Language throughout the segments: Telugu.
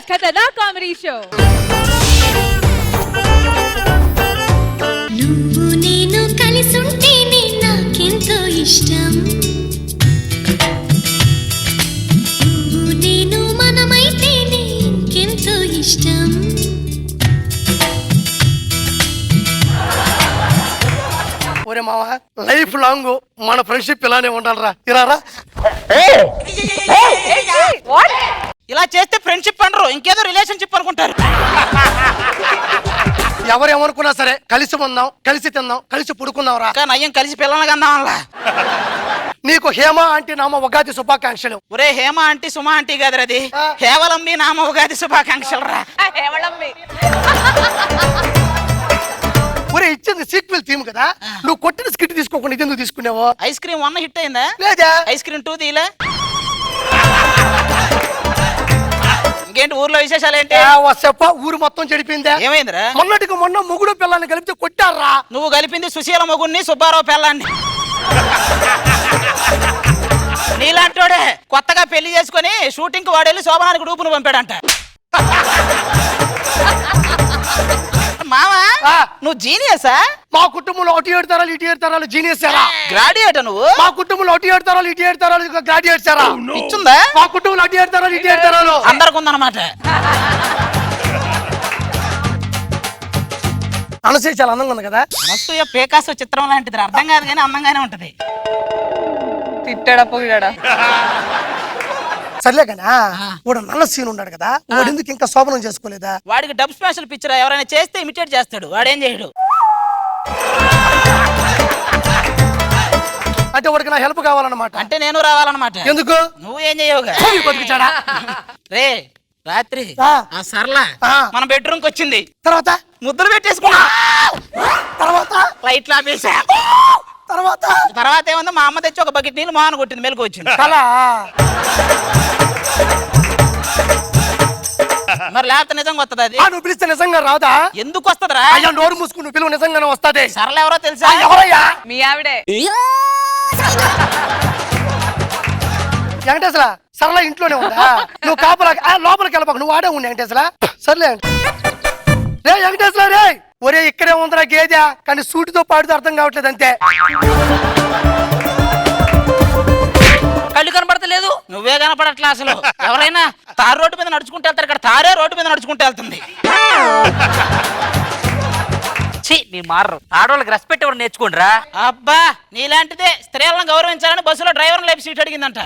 ఖతర్నాక్ కామెడీ షో. నువ్వు నేను కలిసుంటేనే నాకెంతో ఇష్టం, నువ్వు నేను మనమైతేనే ఇంకెంతో ఇష్టం. ఒరే మామ, లైఫ్ లాంగ్ మన ఫ్రెండ్షిప్ ఇలానే ఉండాలరా. ఇరారా ఇలా చేస్తే ఫ్రెండ్షిప్ అనరు, ఇంకేదో రిలేషన్షిప్ అనుకుంటారు. ఎవరేమనుకున్నా సరే కలిసి ఉందాం, కలిసి తిందాం, కలిసి పుడుకుందాంరా. కానీ అయ్యం కలిసి పిల్లలు కన్నా. నీకు హేమ ఆంటీ నామ ఉగాది శుభాకాంక్షలు. ఒరే హేమ ఆంటీ సుమా ఆంటీ కాదురా అది, హేవలమ్మి నామ ఉగాది శుభాకాంక్షలు రా. ఒరే ఇచ్చింది సీక్వెల్ థీమ్ కదా, నువ్వు కొట్టిన స్కిట్ తీసుకోకుండా ఇది ఎందుకు తీసుకున్నావు? ఐస్ క్రీమ్ 1 హిట్ అయిందా? లేదా ఐస్ క్రీమ్ 2 తీలా? ఇంకేంటి ఊర్లో విశేషాలు ఏంటి? చెప్ప ఊరు మొత్తం చెడిపోయిందా? ఏమైందిరా? మొన్నటికి మొన్న మొగుడు పిల్లాన్ని కలిపితే కొట్టారా. నువ్వు కలిపింది సుశీల మొగుడిని సుబ్బారావు పిల్లాన్ని. నీలాంటోడే కొత్తగా పెళ్లి చేసుకుని షూటింగ్ కి వాడెళ్ళి శోభనానికి రూపును పంపాడంట. మావా నువ్వు జీనియసా? మా కుటుంబంలో 1 తరాలు 2 తరాలు జీనియస్ సారా. గ్రాడ్యుయేట్ నువ్వు? మా కుటుంబంలో 1 తరాలు 2 తరాలు గ్రాడ్యుయేట్ సారా. ఇచ్చుందా? మా కుటుంబంలో 1 తరాలు 2 తరాలు అందరికి ఉందన్నమాట. అనసూయ చాలా అందంగా ఉంది కదా. అనసూయ పేకాసు చిత్రం లాంటిది, అర్థం కాదు కానీ అందంగానే ఉంటది. తిట్టాడా పోయాడా? సర్లే కదా, వాడు నల్ల సీన్ ఉన్నాడు కదా, వాడు ఎందుకు ఇంకా శోభనం చేసుకోలేదా? వాడికి డబ్ స్పెషల్ పిక్చర్ ఎవరైనా చేస్తే ఇమిటేట్ చేస్తాడు, వాడేం చేయడు. అంటే వాడికి నా హెల్ప్ కావాలన్నమాట. అంటే నేను రావాలన్నమాట. ఎందుకు? నువ్వు ఏం చేయవుగా. బతుకుచాడా రే రాత్రి ఆ సర్లా మన బెడ్రూమ్ కి వచ్చింది, తర్వాత ముద్దులు పెట్టేసుకున్నా, తర్వాత లైట్లు ఆపేసా, తర్వాత ఏముంది మా అమ్మ తెచ్చి ఒక బకెట్ నీళ్ళు మాన కొట్టింది, మెలకు వచ్చింది. మరి లేకపోతే నిజంగా వస్తుంది అది. నువ్వు పిలిస్తే నిజంగా రాదా? ఎందుకు వస్తుందిరా? అయ్యా నోరు మూసుకుని నువ్వు పిలువ నిజంగానే వస్తుంది. సరళ ఎవరో తెలుసా? ఎవరయ్యా? మీ ఆవిడే. వెంకటేశ్వర సరళ ఇంట్లోనే ఉందా? నువ్వు కాపలా లోపలికి వెళ్ళబాకు, నువ్వు ఆడే ఉండి వెంకటేశ్వర. సర్లే రే వెంకటేశ్వర రే. ఒరే ఇక్కడే ఉందిరా గేదె, కానీ సూటితో పాడుతూ అర్థం కావట్లేదు అంతే. కళ్ళు కనపడతలేదు, నువ్వే కనపడట్లే అసలు. ఎవరైనా తారు రోడ్డు మీద నడుచుకుంటూ వెళ్తారు, ఇక్కడ తారే రోడ్డు మీద నడుచుకుంటూ వెళ్తుంది. నీ మారు ఆడవాళ్ళకి రెస్పెక్ట్ ఎవరు నేర్చుకోండిరా. అబ్బా నీలాంటిదే స్త్రీలను గౌరవించాలని బస్సులో డ్రైవర్ లేపి సీట్ అడిగిందంట.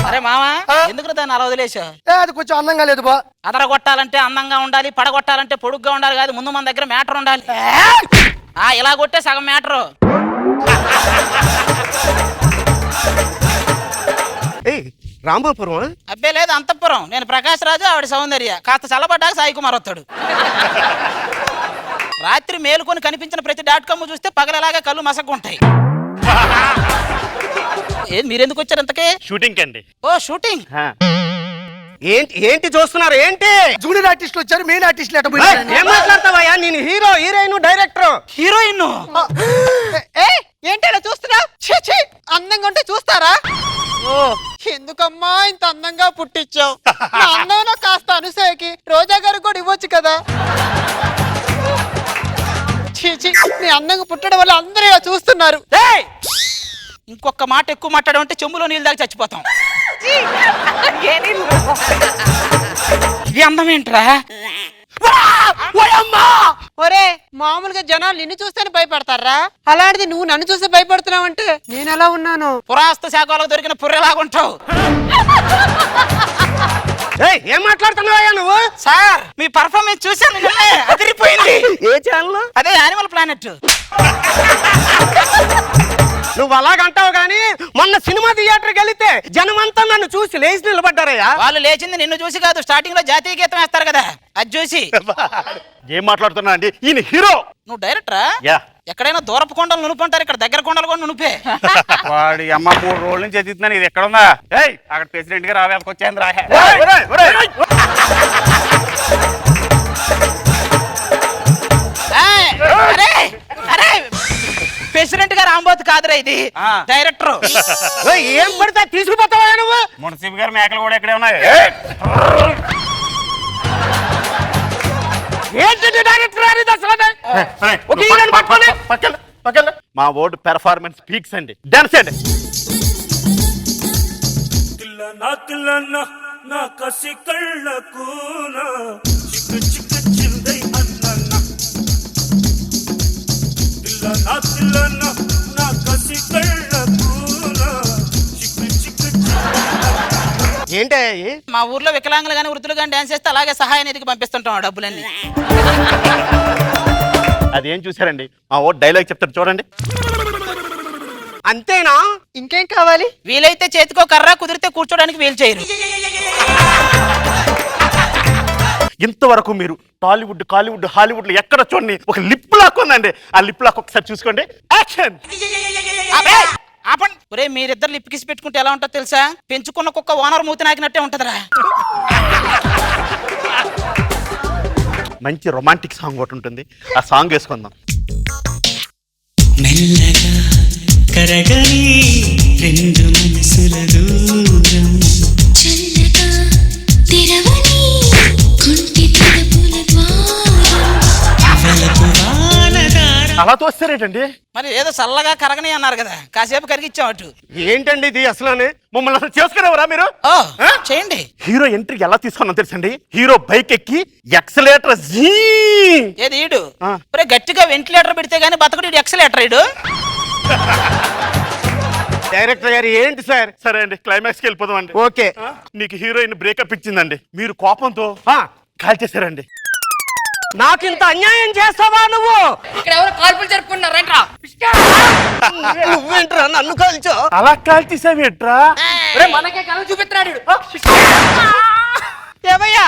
అరే మామా ఎందుకు దాన్ని అలా వదిలేసా? అది కొంచెం అందంగా లేదు బా. అదర కొట్టాలంటే అందంగా ఉండాలి, పడగొట్టాలంటే పొడుగ్గా ఉండాలి కాదు, ముందు మన దగ్గర మ్యాటర్ ఉండాలి. ఇలా కొట్టే సగం మ్యాటరు. రాంబాపురం? అబ్బే లేదు అంతఃపురం. నేను ప్రకాష్ రాజు, ఆవిడ సౌందర్య. కాస్త చల్లబడ్డాక సాయి కుమార్ వస్తాడు. రాత్రి మేలుకొని కనిపించిన ప్రతి .com చూస్తే పగలలాగా కళ్ళు మసకుంటాయి. మీరెందుకు వచ్చారు ఇంతకే? షూటింగ్ అండి. ఓ షూటింగ్. ఏంటి చూస్తున్నారు? ఏంటి జూనియర్ ఆర్టిస్టులు వచ్చారు, మెయిన్ ఆర్టిస్టులు ఎట ఏం మాట్లాడతావయ్యా? నేను హీరో, హీరోయిన్, డైరెక్టర్. హీరోయిన్ ఏంటి చూస్తున్నా? అందంగా ఉంటే చూస్తారా? ఎందుకమ్మా ఇంత అందంగా పుట్టించావు? అందంలో కాస్త అనుసూయకి రోజా గారు కూడా ఇవ్వచ్చు కదా. చీచి, నీ అందంగా పుట్టడం వల్ల అందరూ ఇలా చూస్తున్నారు. ఇంకొక మాట ఎక్కువ మాట్లాడమంటే చెంబులో నీళ్ళు దాకా చచ్చిపోతాం. ఈ అందం ఏంట్రా? ఒరే మామూలుగా జనాలు నిన్ను చూస్తేనే భయపడతారా, అలాంటిది నువ్వు నన్ను చూస్తే భయపడుతున్నావు అంటే నేను ఎలా ఉన్నాను? పురాస్తు శాఖలో దొరికిన పుర్రెలాగుంటావు. ఏం మాట్లాడుతున్నావయ్యా నువ్వు? సార్ మీ పర్ఫార్మెన్స్ చూసాను, అదిరిపోయింది. ఏ ఛానల్? అదే యానిమల్ ప్లానెట్. నువ్వు అలాగంటావు గానీ మొన్న సినిమా థియేటర్కి వెళితే జనమంతా నన్ను చూసి లేచి నిలబడ్డారయ్యా. వాళ్ళు లేచింది నిన్ను చూసి కాదు, స్టార్టింగ్ లో జాతీయ గీతం వేస్తారు కదా, అది చూసి. ఏం మాట్లాడుతున్నా అండి? ఈయన హీరో. నువ్వు డైరెక్టరా? యా. ఎక్కడైనా దూరపు కొండలు నునుపుంటారు, ఇక్కడ దగ్గర కొండలు కూడా నునుపే. వాడి అమ్మ 3 రోజుల నుంచి ఎదుగుతున్నాను, ఇది ఎక్కడ ఉందా? అక్కడ ప్రెసిడెంట్ గా రావేసుకొచ్చాను రా. ప్రెసిడెంట్ గా రాంబోతు కాదురా ఇది ఆ. డైరెక్టర్. ఓయ్, ఏం పడితే తీసుకుపోతావా నువ్వు? మున్సిపల్ గారి మేకలు కూడా ఇక్కడే ఉన్నాయి. ఏంటి డైరెక్టర్ అనేది అసలు? ఒక హీరోని పట్టుకొని మా ఓటు పెర్ఫార్మెన్స్ పీక్స్ అండి. డాన్స్ అండి. తిల్లనా నా కసి కళ్ళకునా చిక్కు చిక్కు చిందై అన్నన్నా తిల్లనా నా కసి కళ్ళకునా చిక్కు చిక్కు ఏంటి మా ఊర్లో వికలాంగులు కానీ వృద్ధులు కానీ డాన్స్ చేస్తే అలాగే సహాయ నిధికి పంపిస్తుంటాం ఆ డబ్బులన్నీ. అదేం చూసారండి, మా ఓటు డైలాగ్ చెప్తారు చూడండి. అంతేనా? ఇంకేం కావాలి? వీలైతే చేతికో కర్ర, కుదిరితే కూర్చోడానికి వీలు చేయరు. ఇంతవరకు మీరు టాలీవుడ్, కాలీవుడ్, హాలీవుడ్ లో ఎక్కడ చూడండి ఒక లిప్ లాక్ ఉందండి. ఆ లిప్ లాక్ ఒకసారి చూసుకోండి. యాక్షన్. ఒరే మీరిద్దరు లిప్ కిసి పెట్టుకుంటే ఎలా ఉంటుందో తెలుసా? పెంచుకున్న కుక్క ఓనర్ మూతి నాకినట్టే ఉంటదిరా. మంచి రొమాంటిక్ సాంగ్ ఒకటి ఉంటుంది, ఆ సాంగ్ వేసుకుందాం. మెల్లగా కరగని రెండు మనసుల దూరం చల్లగా తెరవని కుంటి తలుపుల ద్వారం వెలపు వానదార అలా తోస్తారేటండి. మరి ఏదో చల్లగా కరగని అన్నారు కదా, కాసేపు కరిగిచ్చాం అటు. ఏంటండి ఇది అసలు? మమ్మల్ని అసలు చేసుకునేవరా మీరు? ఓ చేయండి. హీరో ఎంట్రీ ఎలా తీసుకున్నాం తెలుసండి? హీరో బైక్ ఎక్కి ఎక్సలేటర్ ఏది ఈడు ఆ. ఒరే గట్టిగా వెంటిలేటర్ పెడితే గానీ బతకడు, ఇడు ఎక్సలేటర్ ఈడు. డైరెక్టర్ గారు ఏంటి సార్? సరే అండి, క్లైమాక్స్ కి వెళ్ళిపోదాం అండి. ఓకే. నీకు హీరోయిన్ బ్రేకప్ ఇచ్చిందండి, మీరు కోపంతో కాల్ చేశారండి. నాకింత అన్యాయం చేస్తావా నువ్వు? ఇక్కడ ఎవరు కాల్పులు జరుపుకుంటున్నారంట్రా? నువ్వేంట్రా నన్ను కాల్చో? అలా కాల్ చేసావేట్రా? మనకే కళ్ళు చూపిస్తున్నాడు. ఏమయ్యా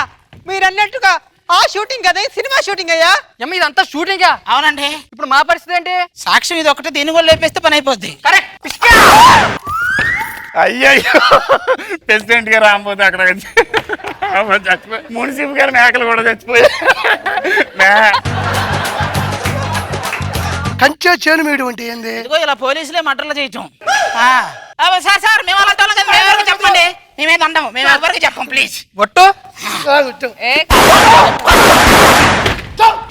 మీరన్నట్టుగా ఆ షూటింగ్ కదా, సినిమా షూటింగ్ అయ్యా. అమ్మ ఇదంతా షూటింగా? అవునండి. ఇప్పుడు మా పరిస్థితి ఏంటి? సాక్ష్యం ఇది ఒకటి, దీన్ని కూడా లేపేస్తే పని అయిపోద్ది. కరెక్ట్. అయ్యయ్యో, ప్రెసిడెంట్ గారు రాకపోతే అక్కడ చచ్చిపోయి, మున్సిపల్ గారి మేకలు కూడా చచ్చిపోయాయి. కంచె చేను మీడు అంటే ఏంది? ఇదిగో ఇలా పోలీసులే మటర్లు చేయటం. సార్ సార్ మేము అలాంటి వాళ్ళం కదా, మేము ఎవరికి చెప్పండి, మేమేది అంటాము, మేము ఎవరికి చెప్పం ప్లీజ్. ఒట్టు సాగుతూ.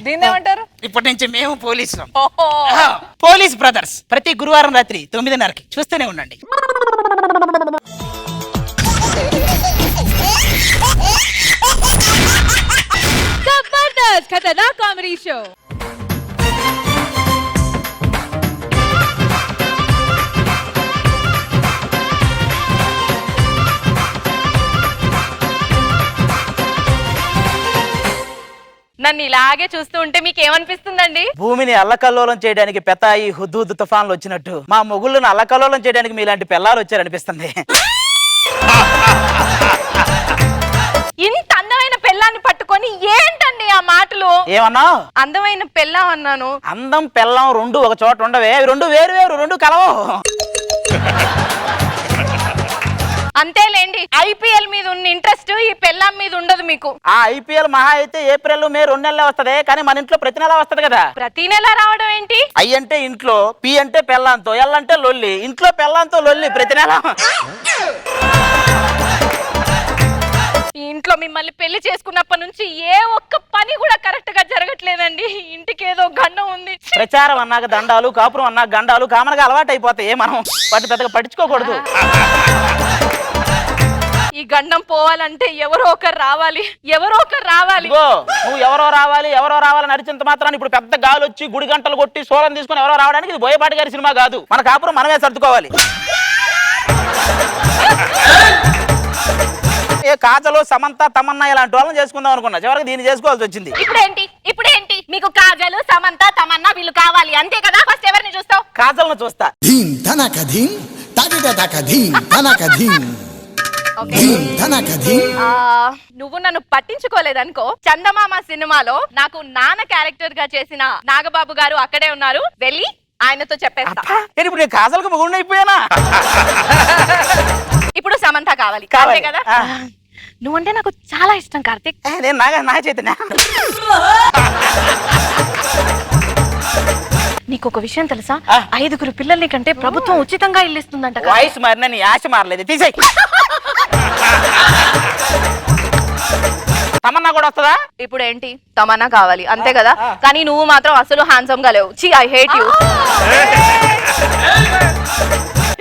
దీన్ని ఏమంటారు? ఇప్పటి నుంచి మేము పోలీసులు, పోలీస్ బ్రదర్స్. ప్రతి గురువారం రాత్రి 9:30కి చూస్తూనే ఉండండి. Jabardasth Khatarnak comedy show. నన్ను ఇలాగే చూస్తూ ఉంటే మీకు ఏమనిపిస్తుందండి? భూమిని అల్లకల్లోలం చేయడానికి పెతాయి హుద్హుద్ తుఫాన్లు వచ్చినట్టు మా మొగుళ్ళను అల్లకల్లోలం చేయడానికి మీలాంటి పిల్లలు వచ్చారనిపిస్తుంది. ఇంత అందమైన పెళ్ళాన్ని పట్టుకొని ఏంటండి ఆ మాటలు? ఏమన్నా? అందమైన పెళ్ళాం అన్నాను. అందం పెళ్ళం రెండు ఒక చోట ఉండవే, అవి రెండు వేరు వేరు, రెండు కలవు. అంతేలేండి, ఐపీఎల్ మీద ఉన్న ఇంట్రెస్ట్ ఈ పెళ్ళాం మీద ఉండదు మీకు. ఆ ఐపీఎల్ మహా అయితే ఏప్రిల్ మే 2 నెలలే వస్తది, కానీ మన ఇంట్లో ప్రతి నెల వస్తది కదా. ప్రతి నెల రావడం ఏంటి? ఐ అంటే ఇంట్లో, పి అంటే పెళ్ళాంతో, ఎల్ అంటే లొల్లి. ఇంట్లో పెళ్ళాంతో లొల్లి ప్రతి నెల. ఈ ఇంట్లో మిమ్మల్ని పెళ్లి చేసుకున్నప్పటి నుంచి ఏ ఒక్క పని కూడా కరెక్ట్ గా జరగట్లేదండి. ఇంటికి ఏదో గండం ఉంది. ప్రచారం అన్నాక దండాలు, కాపురం అన్నాక గండాలు కామన్గా అలవాటు అయిపోతాయి. మనం వాటిని పెద్దగా పట్టించుకోకూడదు. ఈ గండం పోవాలంటే ఎవరో ఒకరు రావాలి, ఎవరో ఒకరు రావాలి. నువ్వు ఎవరో రావాలి ఎవరో రావాలని అరిచేంత మాత్రాన్ని ఇప్పుడు పెద్ద గాలి వచ్చి గుడి గంటలు కొట్టి సోలం తీసుకుని ఎవరో రావడానికి ఇది బోయపాటి గారి సినిమా కాదు. మన కాపురం మనమే సర్దుకోవాలి. ఏ కాజలు, సమంత, తమన్నా ఇలాంటి వాళ్ళని చేసుకుందాం అనుకున్నా, చివరికి దీన్ని చేసుకోవాల్సి వచ్చింది. ఇప్పుడేంటి మీకు కాజలు, సమంత, తమన్నా వీళ్ళు కావాలి అంతే కదా? ఫస్ట్ ఎవరిని చూస్తావు? కాజల్ని చూస్తా. ధీం ధనక ధీం తదిదక ధీం ధనక ధీం ధీం ధనక ధీం. నువ్వు నన్ను పట్టించుకోలేదనుకో, చందమామ సినిమాలో నాకు నాన్న క్యారెక్టర్ గా చేసిన నాగబాబు గారు అక్కడే ఉన్నారు, వెళ్ళి ఆయనతో చెప్పేస్తా. ఇప్పుడు నేను కాజల్కి మొగుడిని అయిపోయానా? ఇప్పుడు సమంత కావాలి అంతే కదా? నువ్వంటే నాకు చాలా ఇష్టం కార్తిక్. నేను నాగ చైతన్య. నీ నీకు ఒక విషయం తెలుసా? 5 పిల్లల్ని కంటే ప్రభుత్వం ఉచితంగా ఇల్లు ఇస్తుందంట కదా. వాయిస్ మారినా నీ ఆశ మారలేదు, తీసేయ్. తమన్నా కూడా వస్తుందా? ఇప్పుడు ఏంటి తమన్నా కావాలి అంతే కదా. కానీ నువ్వు మాత్రం అసలు హ్యాండ్సమ్ గా లేవు. I hate you.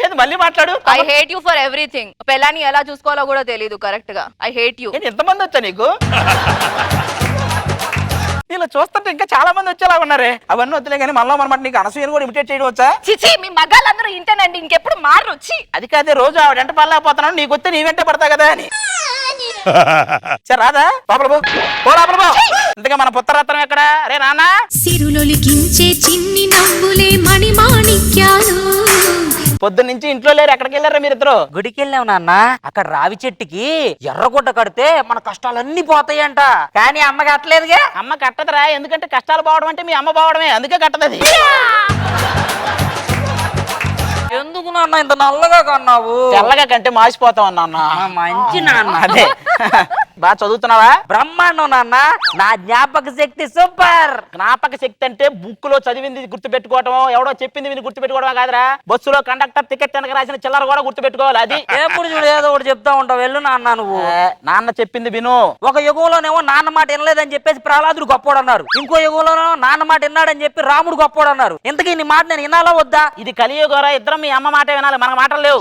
ఏది మళ్ళీ మాట్లాడు. I hate you for everything. పిల్లని ఎలా చూసుకోవాలో కూడా తెలియదు కరెక్ట్ గా. I hate you. ఎంతమంది వచ్చా నీకు? ఇలా చూస్తుంటే ఇంకా చాలా మంది వచ్చేలా ఉన్నారే. అవన్నీ వద్దులే కానీ మళ్ళీ మనమాట నీకు అనసూయని కూడా ఇమిటేట్ చేయడం వచ్చా? చిచి మీ మగాళ్ళందరూ ఇంటేనండి, ఇంకెప్పుడు మారు వచ్చి. అది కాదే, రోజు ఆవిడ వెంట పడలేకపోతున్నాను, నీకు వస్తే నీ వెంట పడతా కదా అని. సరే రాదా లోపల పో లోపల పో. ఇంతగా మన పుత్తరత్నం ఎక్కడ? రే నాన్న. సిరులొలికించే చిన్ని నవ్వులే మణిమాణిక్యాలు. పొద్దున్న నుంచి ఇంట్లో లేరు, ఎక్కడికి వెళ్ళారా మీరిద్దరు? గుడికి వెళ్ళావు నాన్న. అక్కడ రావి చెట్టుకి ఎర్రగుడ్డ కడితే మన కష్టాలన్నీ పోతాయంట. కానీ అమ్మ కట్టలేదుగా. అమ్మ కట్టదురా, ఎందుకంటే కష్టాలు పోవడం అంటే మీ అమ్మ పోవడమే, అందుకే కట్టదది. ఎందుకు నాన్న ఇంత నల్లగా కన్నావు? తెల్లగా కంటే మాసిపోతావు నాన్న. మంచి నాన్న. అదే బాగా చదువుతున్నావా? బ్రహ్మాండం నాన్న. నా జ్ఞాపక శక్తి సూపర్. జ్ఞాపక శక్తి అంటే బుక్ లో చదివింది గుర్తు పెట్టుకోవడం, ఎవడో చెప్పింది విని గుర్తు పెట్టుకోవడం కాదురా. బస్సులో కండక్టర్ టికెట్ వెనక రాసిన చిల్లర కూడా గుర్తు పెట్టుకోవాలి. అది ఎప్పుడు చూడు ఏదో ఒకటి చెప్తా ఉంటావు. వెళ్ళు నాన్న నువ్వు. నాన్న చెప్పింది విను. ఒక యుగంలోనేమో నాన్న మాట వినలేదని చెప్పేసి ప్రహ్లాదుడు గొప్పోడు అన్నారు. ఇంకో యుగంలోనేమో నాన్న మాట విన్నాడని చెప్పి రాముడు గొప్పోడు అన్నారు. ఇంతకీ నీ మాట నేను వినాలా వద్దా? ఇది కలియుగరా, ఇద్దరం మీ అమ్మ మాట వినాలి, మన మాటలు లేవు.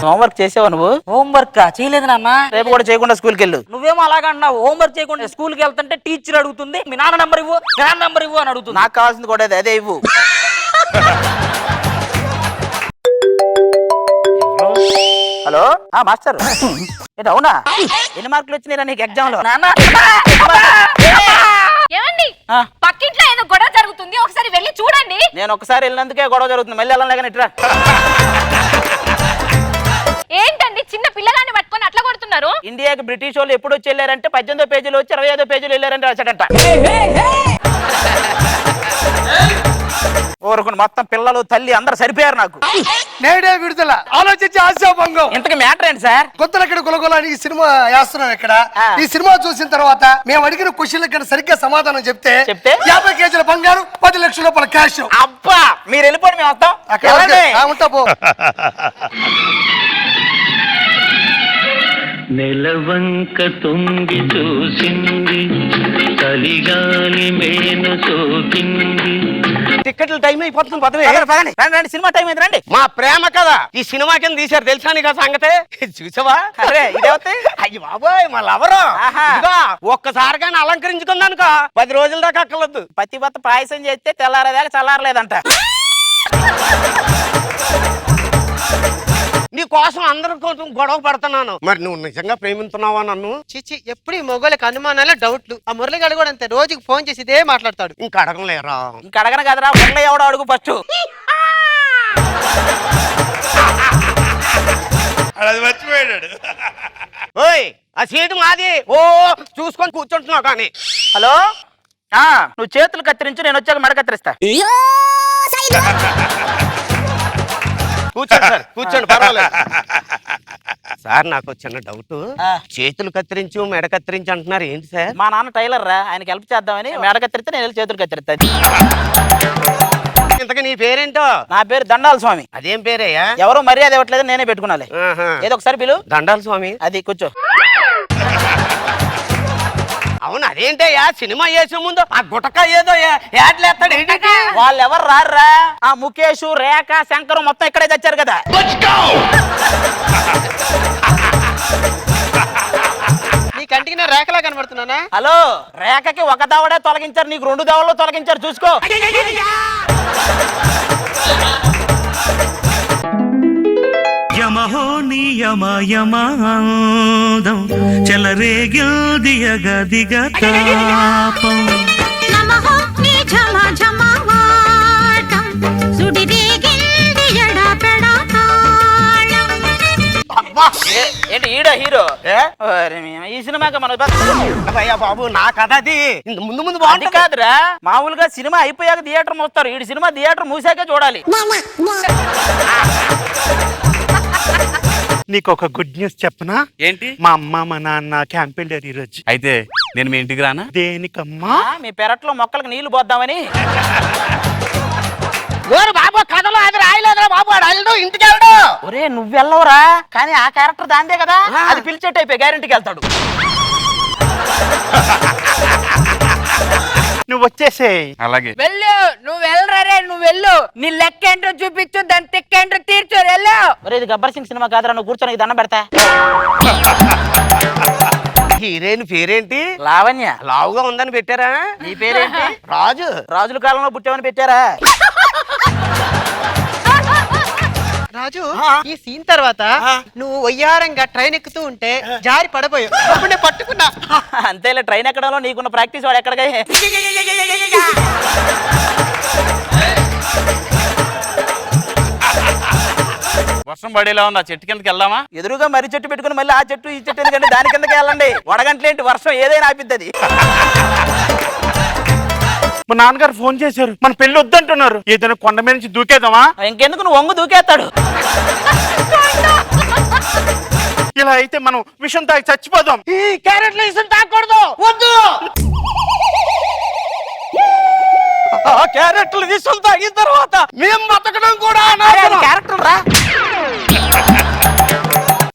హోంవర్క్ చేసావా నువ్వు? హోంవర్క్ చేయలేదు నాన్న. రేపు కూడా చేయకుండా స్కూల్కి వెళ్ళు. నువ్వేమో అలాగన్నావు. హోంవర్క్ చేయకుండా స్కూల్కి వెళ్తుంటే టీచర్ అడుగుతుంది మీ నాన్న నంబర్ ఇవ్వు, మీ నాన్న నంబర్ ఇవ్వు అని అడుగుతుంది. నాకు కావాల్సింది కూడా అదే ఇవ్వు. హలో మాస్టర్, ఏంటి అవునా? ఎన్ని మార్కులు వచ్చినాయిరా నీకు ఎగ్జామ్ లో? నాన్న ఏమండి పక్కింట్లో ఏదో గొడవ జరుగుతుంది, ఒకసారి వెళ్ళి చూడండి. నేను ఒకసారి వెళ్ళినందుకే గొడవ జరుగుతుంది, మళ్ళీ వెళ్ళాలి కానీ ఇట్రా. ఏంటండి చిన్న పిల్లగాన్ని పట్టుకొని అట్లా కొడుతున్నారు? ఇండియాకి బ్రిటిష్ వాళ్ళు ఎప్పుడు వచ్చి వెళ్ళారంటే 18వ పేజీలో వచ్చి 25వ పేజీలో వెళ్ళారంటే రాశాడంట. ఊరుకుని మొత్తం పిల్లలు తల్లి అందరు సరిపోయారు నాకు. నేడే విడుదల ఆలోచించి ఆశాభంగం. ఇంతకు మ్యాటర్ ఏంటి సార్? కొత్తలు ఇక్కడ గులగొలని ఈ సినిమా వేస్తున్నాం ఇక్కడ. ఈ సినిమా చూసిన తర్వాత మేము అడిగిన క్వశ్చన్ ఇక్కడ సరిగ్గా సమాధానం చెప్తే 50 కేజీల బంగారు 10 లక్షల రూపాయల క్యాష్. అబ్బా మీరు వెళ్ళిపోండి, మేము వస్తాం. అక్కడ ఉంటా పో. నెలవంక తొంగి చూసింది, చలిగాలి మేను సోకింది. టికెట్లు టైం అయిపోతుంది, పదవే. రండి, సినిమా టైం అయింది, రండి. మా ప్రేమ కదా ఈ సినిమా కింద తీశారు, తెలుసా నీకు ఆ సంగతే? చూసావా? అరే ఇదేవతే అయ్యి బాబోయ్ మా లవరు. ఒక్కసారిగానే అలంకరించుకుందనుకో 10 రోజుల దాకా అక్కర్లేదు. పతివత పాయసం చేస్తే తెల్లారేదాకా చల్లారలేదంట. నీ కోసం అందరి కోసం గొడవ పడుతున్నాను. మరి నువ్వు నిజంగా ప్రేమిస్తున్నావా నన్ను? చిచి ఎప్పుడు ఈ మొగోళ్ళకి అనుమానాలే డౌట్లు. ఆ మురళిగాడు కూడా అంతే, రోజుకి ఫోన్ చేసి ఇదే మాట్లాడతాడు. ఇంకా అడగలేరా? ఇంకా అడగను కదరా, మురళి ఎవడో అడుగు ఫస్ట్. అది మర్చిపోయాడు. ఓయ్ ఆ సీటు మాది. ఓ చూసుకొని కూర్చుంటున్నావు కానీ. హలో నువ్వు చేతులు కత్తిరించు, నేను వచ్చాక మెడ కత్తిరిస్తా. కూర్చోండి సార్, కూర్చోండి, పర్వాలేదు. సార్ నాకు చిన్న డౌట్. చేతులు కత్తిరించు మెడ కత్తిరించు అంటున్నారు ఏంటి సార్? మా నాన్న టైలర్ రా, ఆయనకి హెల్ప్ చేద్దామని మెడ కత్తిరిస్తే నేను వెళ్ళి చేతులు కత్తిరిస్తా. ఇంతగా నీ పేరేంటో? నా పేరు దండాల స్వామి. అదేం పేరయ్యా? ఎవరు మర్యాద ఇవ్వట్లేదు, నేనే పెట్టుకున్నాలే. ఏదో ఒకసారి పిలు. దండాల స్వామి. అది కూర్చో. అవును అదేంటయ్యా, సినిమా చేసే ముందు ఆ గుటక ఏదో యాడ్లేస్తాడు ఏంటి? వాళ్ళు ఎవరు రారా? ఆ ముఖేష్, రేఖ, శంకర్ మొత్తం ఇక్కడే తెచ్చారు కదా. నీ కంటికి నేను రేఖలా కనబడుతున్నానా? హలో, రేఖకి ఒక దవడే తొలగించారు, నీకు 2 దవడలు తొలగించారు, చూసుకో. యమహో నియమయమాదం చెలరేగిల్దియగ దిగ తాపం. నమః నీ ఝమ ఝమవాటం సుడిరేగిల్ది ఎడపెడతాళం. ఏంటి ఈడ హీరో? ఈ సినిమాకి మన అయ్యా బాబు నా కథ అది. ముందు ముందు అది బాగుంది కాదురా, మామూలుగా సినిమా అయిపోయాక థియేటర్ మూస్తారు, ఈ సినిమా థియేటర్ మూసాకే చూడాలి. నీకు ఒక గుడ్ న్యూస్ చెప్పనా? ఏంటి? మా అమ్మ మా నాన్న క్యాంప్ వెళ్ళారు ఈ రోజు. అయితే నేను మీ ఇంటికి రానా? దేనికమ్మా? మీ పెరట్లో మొక్కలకు నీళ్లు పోద్దామని. ఓరు బాబు కథలో అది రాయలేదురా బాబు, అడు ఇంటికి వెళ్ళడు. ఒరే నువ్వు వెళ్ళవరా, కానీ ఆ క్యారెక్టర్ దాందే కదా, అది పిలిచేట్ అయిపోయి గ్యారెంటీకి వెళ్తాడు. నువ్వు వచ్చేసేయ్. అలాగే. వెళ్ళు, నువ్వు వెళ్ళరే, నువ్వు వెళ్ళు. నీ లెక్క ఏంటో చూపించు, దాని తెక్క ఏంటో తీర్చు, వెళ్ళు. ఒరే ఇది గబ్బర్ సింగ్ సినిమా కాదురా, నువ్వు కూర్చొని దండం పెడతా. హీరోయిన్ పేరేంటి? లావణ్య. లావుగా ఉందని పెట్టారా? నీ పేరేంటి? రాజు. రాజుల కాలంలో పుట్టామని పెట్టారా? రాజు, ఈ సీన్ తర్వాత నువ్వు వయ్యారంగా ట్రైన్ ఎక్కుతూ ఉంటే జారి పడబోయావు, అప్పుడు నేను పట్టుకున్నా. అంతేలే, ట్రైన్ ఎక్కడంలో నీకున్న ప్రాక్టీస్ వాడు ఎక్కడికి. వర్షం పడేలా ఉంది, ఆ చెట్టు కిందకి వెళ్దామా? ఎదురుగా మర్రి చెట్టు పెట్టుకుని మళ్ళీ ఆ చెట్టు ఈ చెట్టు ఎందుకంటే దాని కిందకి వెళ్ళండి. వడగంటలేంటి, వర్షం ఏదైనా ఆపిద్ది. మా నాన్నగారు ఫోన్ చేశారు, మన పెళ్లి వద్దంటున్నారు. ఏదైనా కొండ మీద నుంచి దూకేద్దామా? ఇంకెందుకు, నువ్వు వంగు దూకేస్తాడు. ఇలా అయితే మనం విషం తాగి చచ్చిపోదాం. ఈ క్యారెట్లు ఇసం తాకూడదు, వద్దు. క్యారెక్టర్లు తీసుకుని తాగిన తర్వాత మేము బతకడం కూడా క్యారెక్టర్ రా.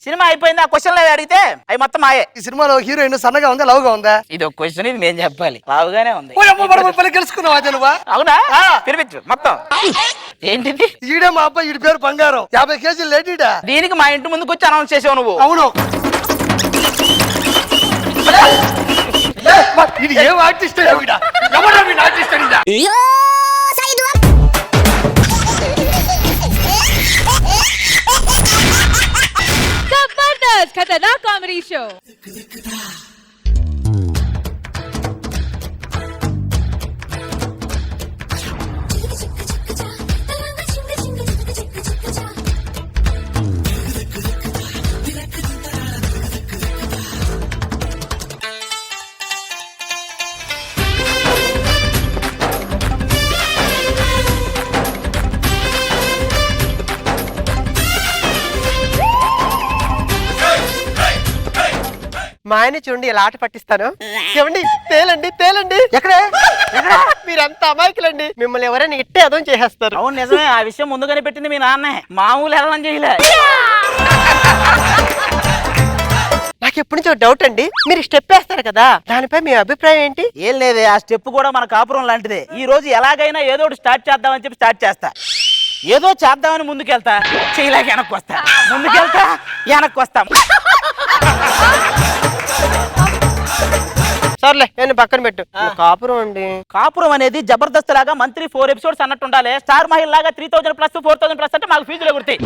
సినిమా అయిపోయింది, ఆ క్వశ్చన్ అడిగితే అవి మొత్తం మాయే. ఈ సినిమాలో హీరోయిన్ సన్నగా ఉందా లవ్గా ఉందా? ఇది ఒక క్వశ్చన్, ఇది మేము చెప్పాలి. లావుగానే ఉంది. గెలుచుకున్నావా నువ్వా? అవునా? పిలిపించు మొత్తం. ఏంటిది? ఈడే మా అబ్బాయి, ఈడి పేరు బంగారం, 50 కేజీలు లేడీడా. దీనికి మా ఇంటి ముందుకు వచ్చి అనౌన్స్ చేసావు నువ్వు. అవును. ఇది ఏం ఆర్టిస్ట్? ఆర్టిస్ట్ అడిగా. Jabardasth Khatarnak comedy show. మా ఆయన చూడండి ఇలా ఆట పట్టిస్తాను. ఏమండి, తేలండి తేలండి. ఎక్కడే? మీరంతా అమాయకులండి, మిమ్మల్ని ఎవరైనా ఇట్టే అదం చేసేస్తారు. అవును నిజమే, ఆ విషయం ముందుగానే పెట్టింది మీ నాన్నే. మామూలు వెళ్ళని చేయలే. నాకు ఎప్పటి నుంచో డౌట్ అండి, మీరు స్టెప్ వేస్తారు కదా, దానిపై మీ అభిప్రాయం ఏంటి? ఏం లేదే, ఆ స్టెప్ కూడా మన కాపురం లాంటిదే. ఈ రోజు ఎలాగైనా ఏదో ఒకటి స్టార్ట్ చేద్దామని చెప్పి స్టార్ట్ చేస్తా. ఏదో చేద్దామని ముందుకెళ్తా, చేయలేక వెనక్కి వస్తా, ముందుకెళ్తా వెనక్కి వస్తాం. సర్లే నేను పక్కన పెట్టు. కాపురం అండి. కాపురం అనేది జబర్దస్త్ లాగా మంత్లీ 4 ఎపిసోడ్స్ అన్నట్టు ఉండాలి. స్టార్ మహిళ లాగా 3000 ప్లస్ 4000 ప్లస్ అంటే మాకు ఫీజులు గుర్తి.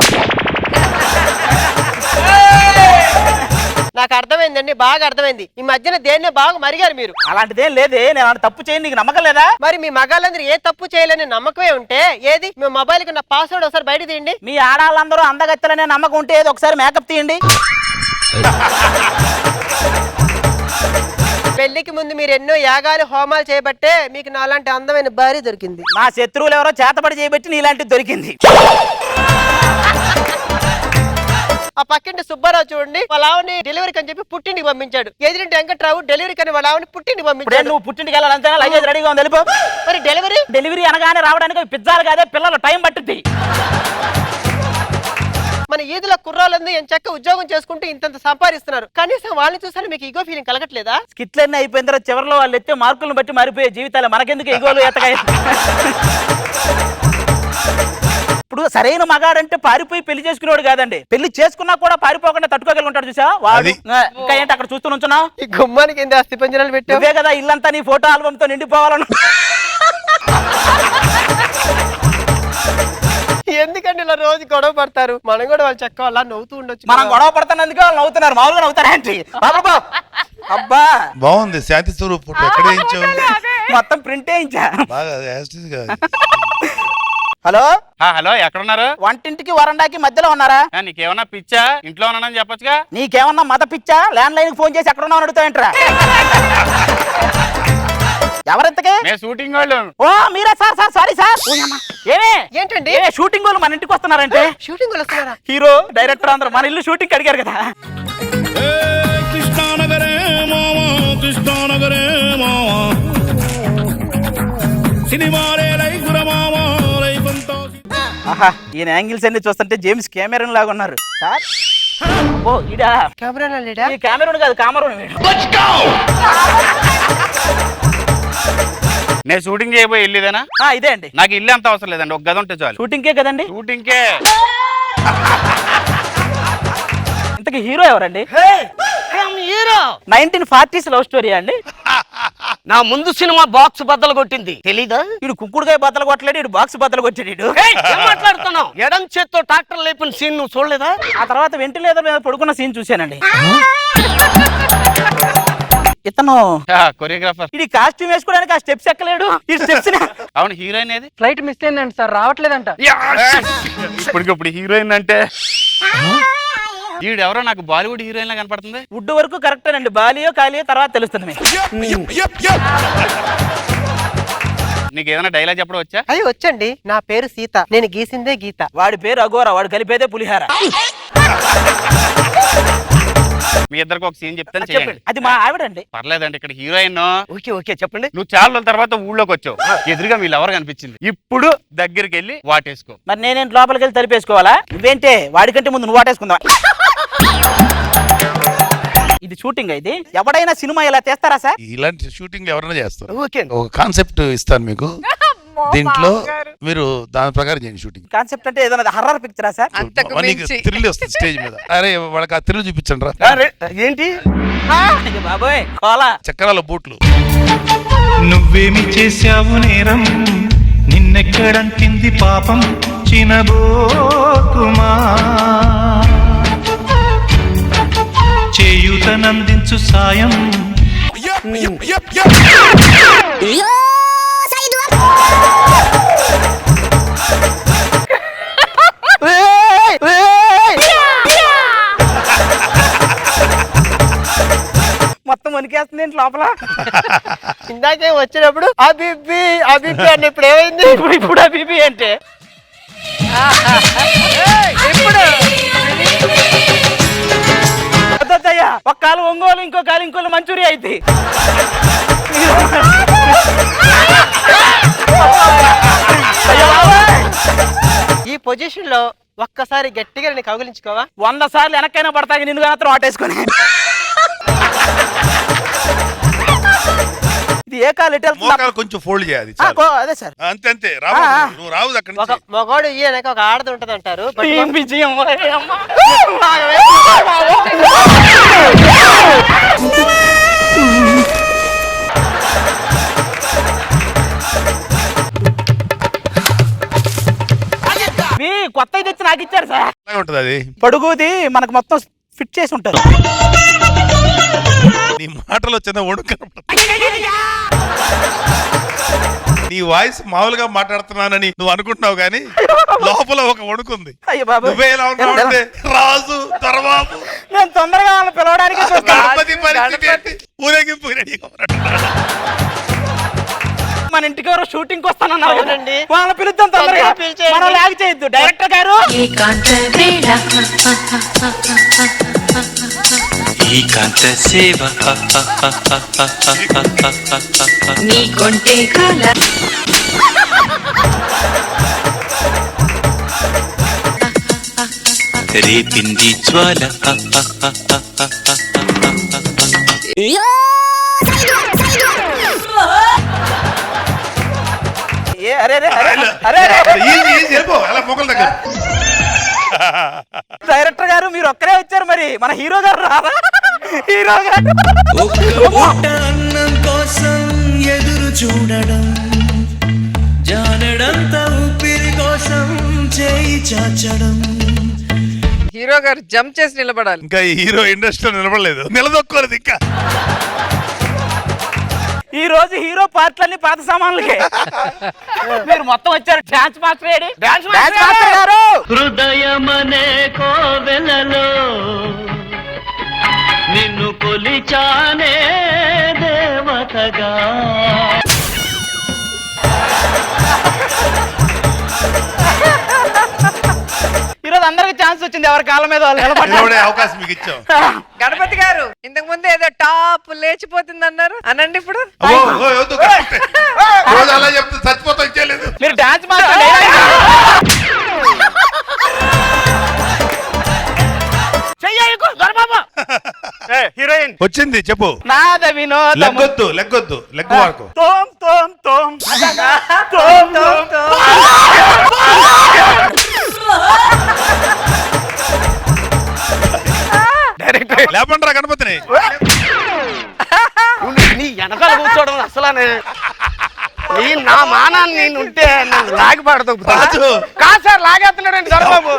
నాకు అర్థమైందండి, బాగా అర్థమైంది. ఈ మధ్యన దేన్నే బాగా మరిగారు మీరు. అలాంటిదేం లేదే, నేను అలాంటి తప్పు చేయను, నీకు నమ్మకం లేదా? మరి మీ మగాళ్ళందరూ ఏ తప్పు చేయలేని నమ్మకమే ఉంటే ఏది మీ మొబైల్ కి నా పాస్వర్డ్ ఒకసారి బయట తీయండి. మీ ఆడాళ్ళందరూ అందగత్తెలనే నమ్మకం ఉంటే ఏదో ఒకసారి మేకప్ తీయండి. పెళ్లికి ముందు మీరు ఎన్నో యాగాలు హోమాలు చేయబట్టే మీకు నాలాంటి అందమైన భార్య దొరికింది. మా శత్రువులు ఎవరో చేతబడి చేయబట్టి నీలాంటిది దొరికింది. ఆ పక్కింటి సుబ్బారావు చూడండి, వాళ్ళ ఆవిని డెలివరీకి అని చెప్పి పుట్టింటికి పంపించాడు. ఎదురింటి వెంకట్రావు డెలివరీకి అని వాళ్ళ ఆవిని పుట్టింటికి ఇప్పుడే పంపించాడు. నువ్వు పుట్టింటికి వెళ్ళాలంతేనా? లగేజ్ రెడీగా ఉంది, వెళ్ళిపో. మరి డెలివరీ అనగానే రావడానికి పిజ్జాలు కాదే, పిల్లలు టైం పట్టుద్ది. మన ఈదుల కుర్రాళ్ళందరూ ఎంచక్క ఉద్యోగం చేసుకుంటూ ఇంత సంపాదిస్తున్నారు, కనీసం వాళ్ళని చూసాను మీకు ఈగో ఫీలింగ్ కలగట్లేదా? స్కిట్లన్నీ అయిపోయిన తర్వాత చివరిలో వాళ్ళు ఎత్తే మార్కులను బట్టి మారిపోయే జీవితాలు, మనకెందుకు ఎగోలు ఎత్తకాయ. ఇప్పుడు సరైన మగాడంటే పారిపోయి పెళ్లి చేసుకునేవాడు కాదండి, పెళ్లి చేసుకున్నా కూడా పారిపోకుండా తట్టుకోగలుగుంటాడు. చూసా వాడు. ఇంకా ఏంటి అక్కడ చూస్తూ నుంచున్నావు? ఈ గుమ్మానికి ఏంది అస్థి పంజరాలు పెట్టావు? నువ్వే కదా ఇల్లంతా నీ ఫోటో ఆల్బమ్ తో నిండిపోవాలను. ఎందుకంటే ఇలా రోజు గొడవ పడతారు? మనం కూడా వాళ్ళు చెక్క అలా నవ్వుతూ ఉండొచ్చు. మనం గొడవ పడుతున్నందుకే వాళ్ళు నవ్వుతున్నారు, మామూలుగా నవ్వుతారేంటి? అబ్బా బాగుంది. శాంతి స్వరూప్ ఎక్కడ వేయించావు? మొత్తం ప్రింట్ వేయించా. బాగా యాస్టిస్ గా. హలో హలో, ఎక్కడున్నారు? వంటింటికి వరండాకి మధ్యలో ఉన్నారా? నీకేమన్నా పిచ్చా? ఇంట్లో ఉన్నానని చెప్పొచ్చుగా. నీకేమన్నా మత పిచ్చా? ల్యాండ్ లైన్ ఫోన్ చేసి ఎక్కడ ఉన్నావు అడుగుతాయంటరా? ఎవరెంతకే మేము షూటింగ్ వాళ్ళు. ఓ మీరా సార్ సార్ సారీ సార్ ఏమే ఏంటండి షూటింగ్ వాళ్ళు మన ఇంటికి వస్తున్నారంటే షూటింగ్ వస్తున్నారా? హీరో డైరెక్టర్ అందరూ మన ఇల్లు షూటింగ్ అడిగారు కదా. కృష్ణానగరే మావా కృష్ణానగరే మావా సినిమాలే లైఫ్ మావా లైఫ్ అంతా. ఆహా ఈయన యాంగిల్స్ అన్ని చూస్తుంటే జేమ్స్ కెమెరన్ లాగా ఉన్నారు సార్. ఓ ఇడా కెమెరా లేడా? ఈ కెమెరన్ కాదు కామరూన్ వీడు. నేను షూటింగ్ చేయబోయి వెళ్ళేదేనా? ఇదే అండి. నాకు ఇల్లు అంత అవసరం లేదండి, ఒక గది ఉంటే చాలు. షూటింగ్కే కదండి. షూటింగ్కే. ఇంతకీ హీరో ఎవరండి? హీరో 1940s లవ్ స్టోరీ అండి. నా ముందు సినిమా బాక్స్ బద్దలు కొట్టింది తెలీదా? ఇడు కుంకుడుకాయ బద్దలు కొట్టలేడు, ఇడు బాక్స్ బద్దలు కొట్టాడు. ఏం మాట్లాడుతున్నావు? ఎడం చేత్తో ట్రాక్టర్ లేపిన సీన్ నువ్వు చూడలేదా? ఆ తర్వాత వెంటిలేటర్ మీద పడుకున్న సీన్ చూశానండి. ఇతను కొరియోగ్రాఫర్. ఇది కాస్ట్యూమ్ వేసుకోవడానికి ఆ స్టెప్స్ ఎక్కలేడు. ఈ స్టెప్స్ అవును హీరోయిన్ ఏది? ఫ్లైట్ మిస్ అయిందండి సార్, రావట్లేదంట. ఇప్పటికిప్పుడు హీరోయిన్ అంటే ఎవరో నాకు బాలీవుడ్ హీరోయిన్ లా కనపడుతుంది. వుడ్ వరకు కరెక్ట్ అండి, బాలియో కాలియో తర్వాత తెలుస్తుంది మీకు. నీకు ఏదైనా డైలాగ్ చెప్పడం వచ్చా? అయ్యి వచ్చండి. నా పేరు సీత, నేను గీసిందే గీత. వాడి పేరు అఘోరా, వాడు కలిపేదే పులిహార. మీ ఇద్దరికి ఒక సీన్ చెప్తాను చేయండి. అది మా ఆవిడండి. పర్లేదండి. ఇక్కడ హీరోయిన్ ఓకే ఓకే చెప్పండి. నువ్వు చాలా రోజుల తర్వాత ఊళ్ళోకి వచ్చావు, ఎదురుగా వీళ్ళు ఎవరు కనిపించింది. ఇప్పుడు దగ్గరికి వెళ్ళి వాటేసుకో. మరి నేనేంటి లోపలికి వెళ్ళి తలిపేసుకోవాలా? నువ్వేంటే వాడికంటే ముందు నువ్వు వాటేసుకుందాం. ఇది షూటింగ్ ఇది. ఎవడైనా సినిమా ఇలా చేస్తారా సార్? ఇలాంటి షూటింగ్ ఎవరైనా చేస్తారు. ఓకే ఒక కాన్సెప్ట్ ఇస్తాను మీకు, దీంట్లో మీరు దాని ప్రకారం చేయండి షూటింగ్. కాన్సెప్ట్ అంటే ఏదైనా హర్రర్ పిక్చరా సార్? థ్రిల్ వస్తుంది స్టేజ్ మీద. అరే వాళ్ళకి ఆ థ్రిల్ చూపించండి రా. ఏంటి బాబోయ్ కోలా చక్రాల బూట్లు. నువ్వేమి చేశావు నేరం, నిన్నెక్కడంటింది పాపం చినబోకుమా, చేయూతనందించు సాయం. మొత్తం వణికేస్తుంది ఏంటి లోపల? ఇందాకే వచ్చినప్పుడు అబిబ్బి అబిబ్బి అని ఇప్పుడు ఏమైంది? ఇప్పుడు అబిబి అంటే ఒక కాలు ఒంగోలు, ఇంకో కాలు ఇంకోలు మంచూరియా అయితే. ఈ పొజిషన్ లో ఒక్కసారి గట్టిగా నేను కౌగిలించుకోవా? 100 సార్లు వెనక్కైనా పడతాయి నిన్ను మాత్రం ఆటేసుకొని. ఇది ఏ కాలు ఎటు మోకాలు కొంచెం ఫోల్డ్ చేయాలి. అదే సార్. అంతే అంతే రావు, నువ్వు రావు అక్కడి నుంచి. మగవాడు ఈయనక ఒక ఆడది ఉంటది అంటారు. కొత్త తెచ్చి నాకు ఇచ్చారు సార్. ఉంటది అది పడుగుది మనకు మొత్తం ఫిట్ చేసి ఉంటారు. నీ మాటలో చిన్న వణుకు. నీ వాయిస్ మామూలుగా మాట్లాడుతున్నానని నువ్వు అనుకుంటున్నావు కానీ లోపల ఒక వణుకుంది. నువ్వే ఎలా ఉన్నావు? రాజు దర్బాబు నేను తొందరగా వాళ్ళని పిలవడానికి ఊరేగింపు మన ఇంటికి ఎవరో షూటింగ్ వస్తానన్నారు. వాళ్ళని పిలుద్దాం తొందరగా. మనం లాగ్ చేయొద్దు. డైరెక్టర్ గారు ఏకాంత సేవ నీకొంటే కల రేపింది జ్వాల. డైరెక్టర్ గారు మీరు ఒక్కరే వచ్చారు, మరి మన హీరో గారు రారా? హీరో గారు అన్నం కోసం ఎదురు చూడడం, జానడంత ఊపిరి కోసం చేయి చాచడం. హీరో గారు జంప్ చేసి నిలబడాలి. ఇంకా ఈ హీరో ఇండస్ట్రీలో నిలబడలేదు, నిలదొక్కోలేదు ఇంకా. ఈ రోజు హీరో పాటలన్నీ పాత సామాన్లకే. మీరు మొత్తం వచ్చారు. డాన్స్ మాస్టర్ డాన్స్ మాస్టర్ గారు. హృదయమనే కోవెలలో నిన్ను కొలిచానే దేవతగా. వచ్చింది ఎవరి కాళ్ళ మీద వాళ్ళు నిలబడ్డారు. నిలబడే అవకాశం మీకు ఇచ్చాం. గణపతి గారు ఇంతకు ముందు ఏదో టాప్ లేచిపోతుంది అన్నారు అనండి ఇప్పుడు. అబ్బో, ఓ, వద్దు, కరెక్టే. రోజు అలా చెప్తే చచ్చిపోతాం చేయలేదు. మీరు డాన్స్ హీరోయిన్ వచ్చింది చెప్పు. నాద వినోదం లెగ్గొద్దు లెగ్గొద్దు లెగ్గు వాడుకో. తోం తోం తోం తోం తోం లేపండ్రా గణపతిని. నీ వెనకాల కూర్చోవడం అసలనే నా మానాన్ని నేను ఉంటే నన్ను లాగి పడతావు రాజు. కాదు సార్ లాగేస్తున్నాడండి దొరబాబు.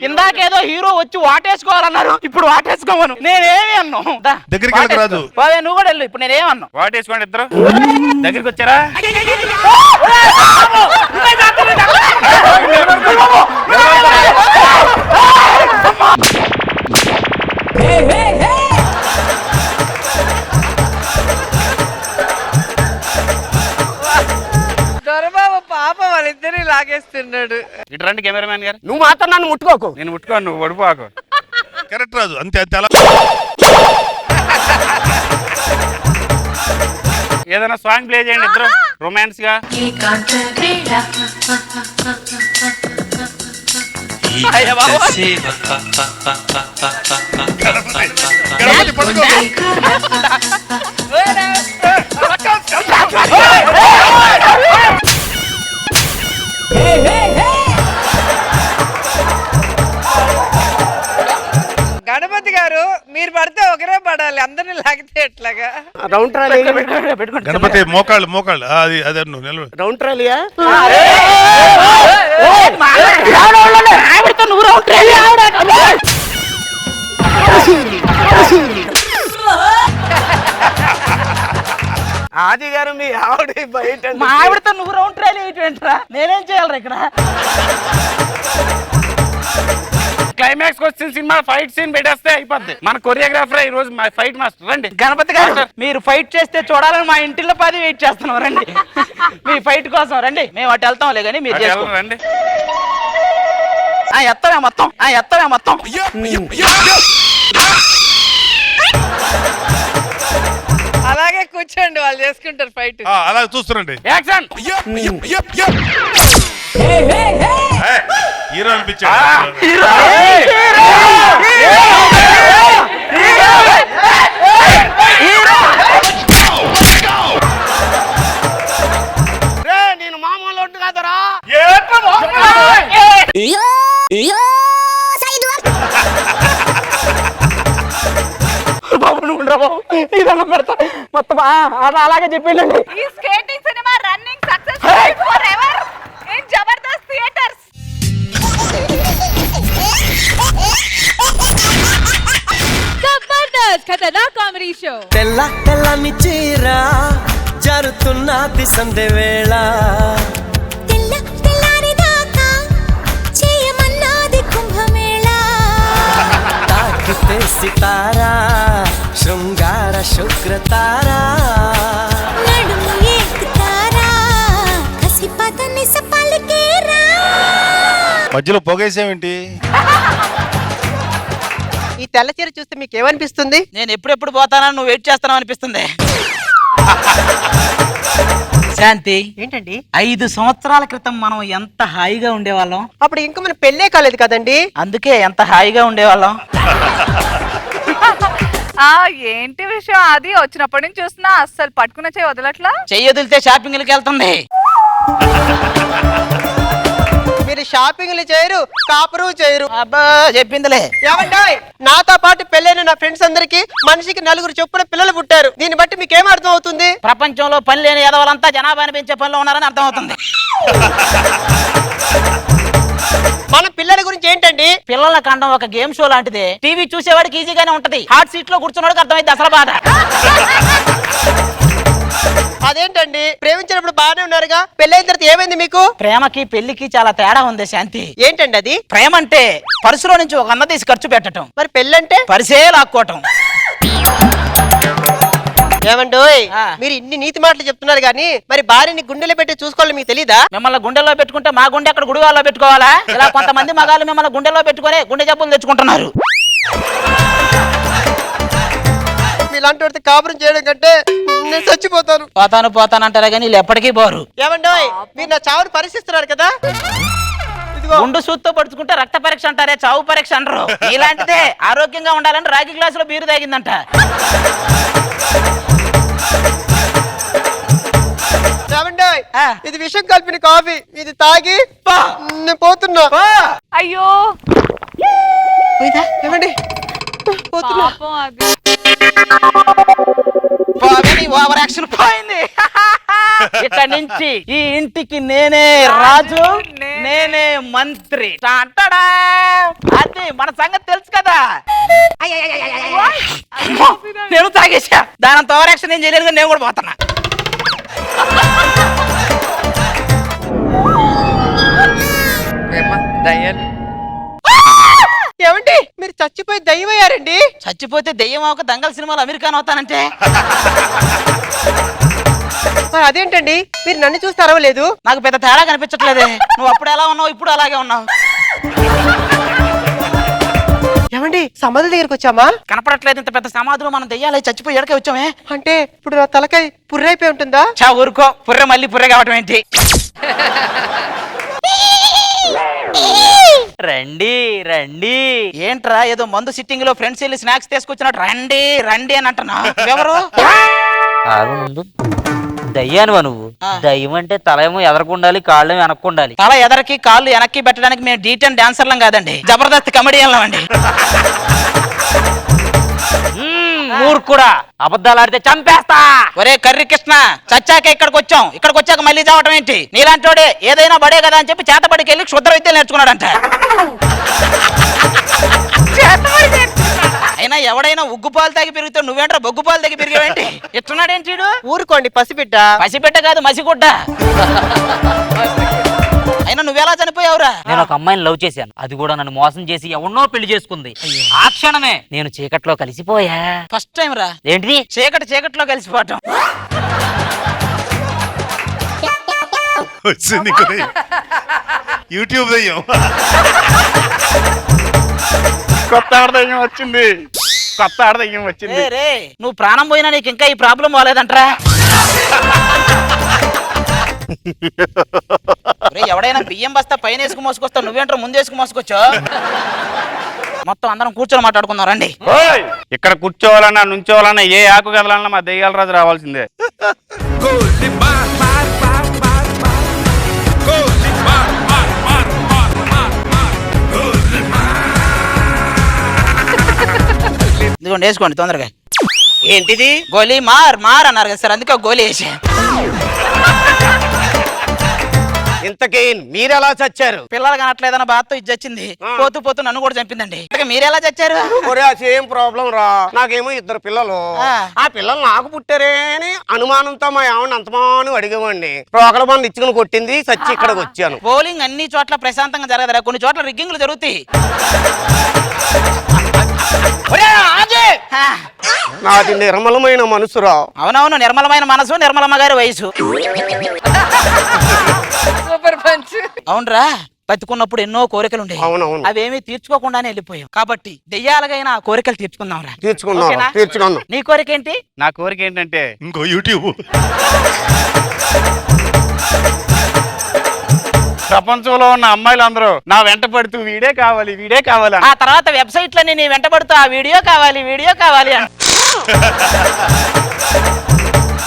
ఇందాకేదో హీరో వచ్చి వాటేసుకోవాలన్నారు, ఇప్పుడు వాటేసుకోమను. నేనేమి అన్నా దగ్గరికి వెళ్ళకు రాజు. నువ్వు కూడా వెళ్ళు. ఇప్పుడు నేనేమన్నా వాటేసుకోండి ఇద్దరు దగ్గరికి వచ్చారా? దొరబాబు పాప వాళ్ళిద్దరిని లాగేస్తున్నాడు. ఇటు రండి కెమెరామ్యాన్ గారు. నువ్వు మాత్రం నన్ను ముట్టుకోకు. నేను ముట్టుకోను, నువ్వు పడిపోకు. కరెక్ట్ రాజు, అంతే అంతే. అలా ఏదైనా సాంగ్ ప్లే చేయండి ఇద్దరు రొమాన్స్ గా. ఏకాంత వేళ గణపతి పడుకో. గణపతి గారు మీరు పడితే ఒకరే పడాలి, అందరిని లాగితే ఎట్లాగా? రౌండ్ ట్రాలీ గణపతి మోకాళ్ళు మోకాళ్ళు అది అదే నువ్వు నిలబడు. రౌండ్ ట్రాలీయా? ఆది గారు మీ ఆవిడ బయట మా ఆవిడతో నువ్వు రౌండ్ ట్రైల్ ఏంటరా? నేనేం చేయాలరా ఇక్కడ? క్లైమాక్స్ వచ్చిన సినిమా ఫైట్ సీన్ పెట్టేస్తే అయిపోద్ది. మన కొరియోగ్రాఫర్ ఈ రోజు ఫైట్ మాస్టర్. రండి గణపతి గారు, మీరు ఫైట్ చేస్తే చూడాలని మా ఇంటిలో 10 వెయిట్ చేస్తున్నాం. రండి మీ ఫైట్ కోసం రండి. మేము అటు వెళ్తాంలే కానీ మీరు చేసుకోండి. రండి. ఎత్తమే మొత్తం, ఎత్తమే మొత్తం. అలాగే కూర్చోండి, వాళ్ళు చేసుకుంటారు ఫైట్. అలా చూస్తురండి. యాక్షన్. హీరో అనిపించాడు. నేను మామూలు ఒట్టు కాదరా. బాబు నువ్వు ఉండరా బాబు, ఇదన్నా పెడతా మొత్తం. అలాగే చెప్పిండండి. ఈ skating cinema running successful forever in Jabardasth theatres. Jabardasth Khatarnak comedy show. తెల్ల తెల్లని చీర జరుతున్నది సందే వేళ తెల్ల తెల్లారి దాకా చేయమన్నది కుంభమేళ తాకితే సితారా శృంగార శుక్రతారా నడుము ఎక్కుతారా కసిపదని సపాలకేరా. మధ్యలో పొగేసేమేంటి? ఈ తెల్ల చీర చూస్తే మీకు ఏమనిపిస్తుంది? నేను ఎప్పుడెప్పుడు పోతానని నువ్వు వెయిట్ చేస్తాను అనిపిస్తుంది. శాంతి, ఏంటండి 5 సంవత్సరాల క్రితం మనం ఎంత హాయిగా ఉండేవాళ్ళం. అప్పుడు ఇంకా మన పెళ్ళే కాలేదు కదండి. అందుకే ఎంత హాయిగా ఉండేవాళ్ళం. ఏంటి విషయం? అది వచ్చినప్పటి నుంచి చూస్తున్నా అస్సలు పట్టుకున్న చేయి వదలట్లా. చెయ్యి వదిలితే షాపింగ్లకి వెళ్తుంది. మీరు షాపింగ్లు చేయరు, కాపురు చేయరు. అబ్బా చెప్పిందిలే. ఏమంటాయ్, నాతో పాటు పెళ్ళైన నా ఫ్రెండ్స్ అందరికి మనిషికి 4 చొప్పున పిల్లలు పుట్టారు. దీన్ని బట్టి మీకు ఏం అర్థం అవుతుంది? ప్రపంచంలో పని లేని ఎదవాలంతా జనాభాని పెంచే పనిలో ఉన్నారని అర్థం అవుతుంది. మన పిల్లల గురించి ఏంటండి? పిల్లల కండం ఒక గేమ్ షో లాంటిదే. టీవీ చూసేవాడికి ఈజీగానే ఉంటది, హాట్ సీట్ లో కూర్చున్నాడికి అర్థమైంది అసలు బాధ. అదేంటండి, ప్రేమించినప్పుడు బాగానే ఉన్నారుగా, పెళ్ళైన తర్వాత ఏమైంది మీకు? ప్రేమకి పెళ్లికి చాలా తేడా ఉంది శాంతి. ఏంటండి అది? ప్రేమ అంటే పర్సులో నుంచి ఒక 100 తీసి ఖర్చు పెట్టడం. మరి పెళ్ళంటే పరిసే లాక్కోవటం. ఏమండోయ్ మీరు ఇన్ని నీతి మాటలు చెప్తున్నారు కానీ మరి భార్యని గుండెలో పెట్టి చూసుకోవాలి మీకు తెలీదా? మిమ్మల్ని గుండెల్లో పెట్టుకుంటే మా గుండె అక్కడ గుడివాల్లో పెట్టుకోవాలా? ఇలా కొంతమంది మగాళ్ళు మిమ్మల్ని గుండెల్లో పెట్టుకొని గుండె జబ్బులు తెచ్చుకుంటున్నారు. ఇలాంటి వాడితో కాపురం చేయడం కంటే నేను చచ్చిపోతాను. పోతాను అంటారా కానీ వీళ్ళు ఎప్పటికీ పోరు. ఏమండోయ్ మీరు నా చావును పరీక్షిస్తున్నారు కదా? గుండు సూత్తో పడుచుకుంటే రక్త పరీక్ష అంటారే, చావు పరీక్ష అంటారు. ఇలాంటిదే ఆరోగ్యంగా ఉండాలని రాగి గ్లాసులో బీరు తాగిందంట. ఏమండోయ్ ఇది విషం కలిపిన కాఫీ, ఇది తాగి నేను పోతున్నా. అయ్యో ఏమండి పోతున్నా. ఓవర్ యాక్షన్ పోయింది. ఇక్కడ నుంచి ఈ ఇంటికి నేనే రాజు, నేనే మంత్రి అంటాడా? అది మన సంగతి తెలుసు కదా. నేను తాగేసా, దానంత ఓవర్ యాక్షన్ ఏం చేయలేదు కానీ నేను కూడా పోతున్నా. ఏమండి మీరు చచ్చిపోయి దయ్యమయ్యారండి? చచ్చిపోతే దెయ్యం అవక దంగల్ సినిమాలో అమెరికాన్ అవుతానంటే అదేంటండి మీరు నన్ను చూస్తే అరవలేదు? నాకు పెద్ద తేడా కనిపించట్లేదే. నువ్వు అప్పుడు ఎలా ఉన్నావు, ఇప్పుడు అలాగే ఉన్నావు. ఏమండి సమాధుల దగ్గరికి వచ్చామా? కనపడట్లేదు. ఇంత పెద్ద సమాధులు మనం దెయ్యాలి చచ్చిపోయి ఎడకే వచ్చామే. అంటే ఇప్పుడు నా తలకాయ పుర్రైపోయి ఉంటుందా? చా ఊరుకో, పుర్రె మళ్ళీ పుర్రె కావటం ఏంటి? రండి రండి. ఏంట్రా ఏదో మందు సిట్టింగ్ లో ఫ్రెండ్స్ వెళ్ళి స్నాక్స్ తీసుకొచ్చినట్టు రండి రండి అని అంటున్నా. ఎవరు? ముందు దయ్యానువా నువ్వు? దయ్యం అంటే తల ఏమో ఎదరకుండాలి, కాళ్ళేమో వెనక్కుండాలి. తల ఎదరకి కాళ్ళు వెనక్కి పెట్టడానికి మేము డీటెన్ డాన్సర్లం కాదండి, జబర్దస్త్ కమెడియన్లం అండి. మూర్ఖుడా, అబద్ధాలు ఆడితే చంపేస్తా. ఒరే కర్రీ కృష్ణ, చచ్చాక ఇక్కడికి వచ్చాక మళ్ళీ చావటం ఏంటి? నీలాంటోడే ఏదైనా బడే కదా అని చెప్పి చేతబడికి వెళ్ళి క్షుద్ర విద్యలు నేర్చుకున్నాడంట. అయినా ఎవడైనా ఉగ్గు పాలు తాగి పెరిగితే నువ్వేంట్రా బొగ్గు పాలు తాగి పెరిగావేంటి? ఎట్టున్నాడేంటి? ఊరుకోండి పసిబిడ్డ. పసిబిడ్డ కాదు మసిగుడ్డ. అయినా నువ్వెలా చనిపోయావురా? నేను ఒక అమ్మాయిని లవ్ చేశాను, అది కూడా నన్ను మోసం చేసి ఎవన్నో పెళ్లి చేసుకుంది. ఆ క్షణమే నేను చీకట్లో కలిసిపోయా. ఫస్ట్ టైం రా. ఏంటిది? చీకట్లో కలిసిపోవటం. వచ్చింది యూట్యూబ్ దయ్యం. కొత్త ఆడదయ్యం వచ్చింది, కొత్త ఆడదయ్యం వచ్చింది. రే నువ్వు ప్రాణం పోయినా నీకు ఇంకా ఈ ప్రాబ్లం పోలేదంటరా. ఎవడైనా బియ్యం బస్తా పైన వేసుకు మోసుకొస్తావు, నువ్వేంట్రా ముందు వేసుకు మోసుకొచ్చా? మొత్తం అందరం కూర్చొని మాట్లాడుకుందాం రండి. ఇక్కడ కూర్చోవాలన్నా నుంచోవాలన్నా ఏ ఆకు కదలన్నా మా దెయ్యాల రాజు రావాల్సిందే. ఇదిగోండి వేసుకోండి తొందరగా. ఏంటిది? గోలీ మార్ అన్నారు కదా సార్, అందుకే గోలీ వేసా. ఇంతకీ మీరెలా చచ్చారు? పిల్లలు కనట్లేదన్న బాధతో ఇది చచ్చింది. పోతూ నన్ను కూడా చంపిందండి. మీరెలా చచ్చారు? సేమ్ ప్రాబ్లం రా. నాకేమో 2 పిల్లలు. ఆ పిల్లలు నాకు పుట్టారే అని అనుమానంతో మా ఆవిడ అంతమాను అడిగేవాడిని. రోకల బండ్లు ఇచ్చుకుని కొట్టింది, చచ్చి ఇక్కడికి వచ్చాను. బౌలింగ్ అన్ని చోట్ల ప్రశాంతంగా జరగదురా, కొన్ని చోట్ల రిగ్గింగ్లు జరుగుతాయి. నాది నిర్మలమైన మనసురా. అవునవును, నిర్మలమైన మనసు, నిర్మలమ్మ గారి వయసు. అవునరా, బతుకున్నప్పుడు ఎన్నో కోరికలు ఉండేవి. అవునవును. అవేమీ తీర్చుకోకుండానే వెళ్ళిపోయాం. కాబట్టి దెయ్యాలకైనా ఆ కోరికలు తీర్చుకుందాం రా. తీర్చుకుందాం. నీ కోరిక ఏంటి? నా కోరిక ఏంటంటే ఇంకో యూట్యూబ్. ప్రపంచంలో ఉన్న అమ్మాయిలందరూ నా వెంట పడుతూ వీడే కావాలి ఆ తర్వాత వెబ్సైట్లని నీ వెంట పడుతూ ఆ వీడియో కావాలి అని.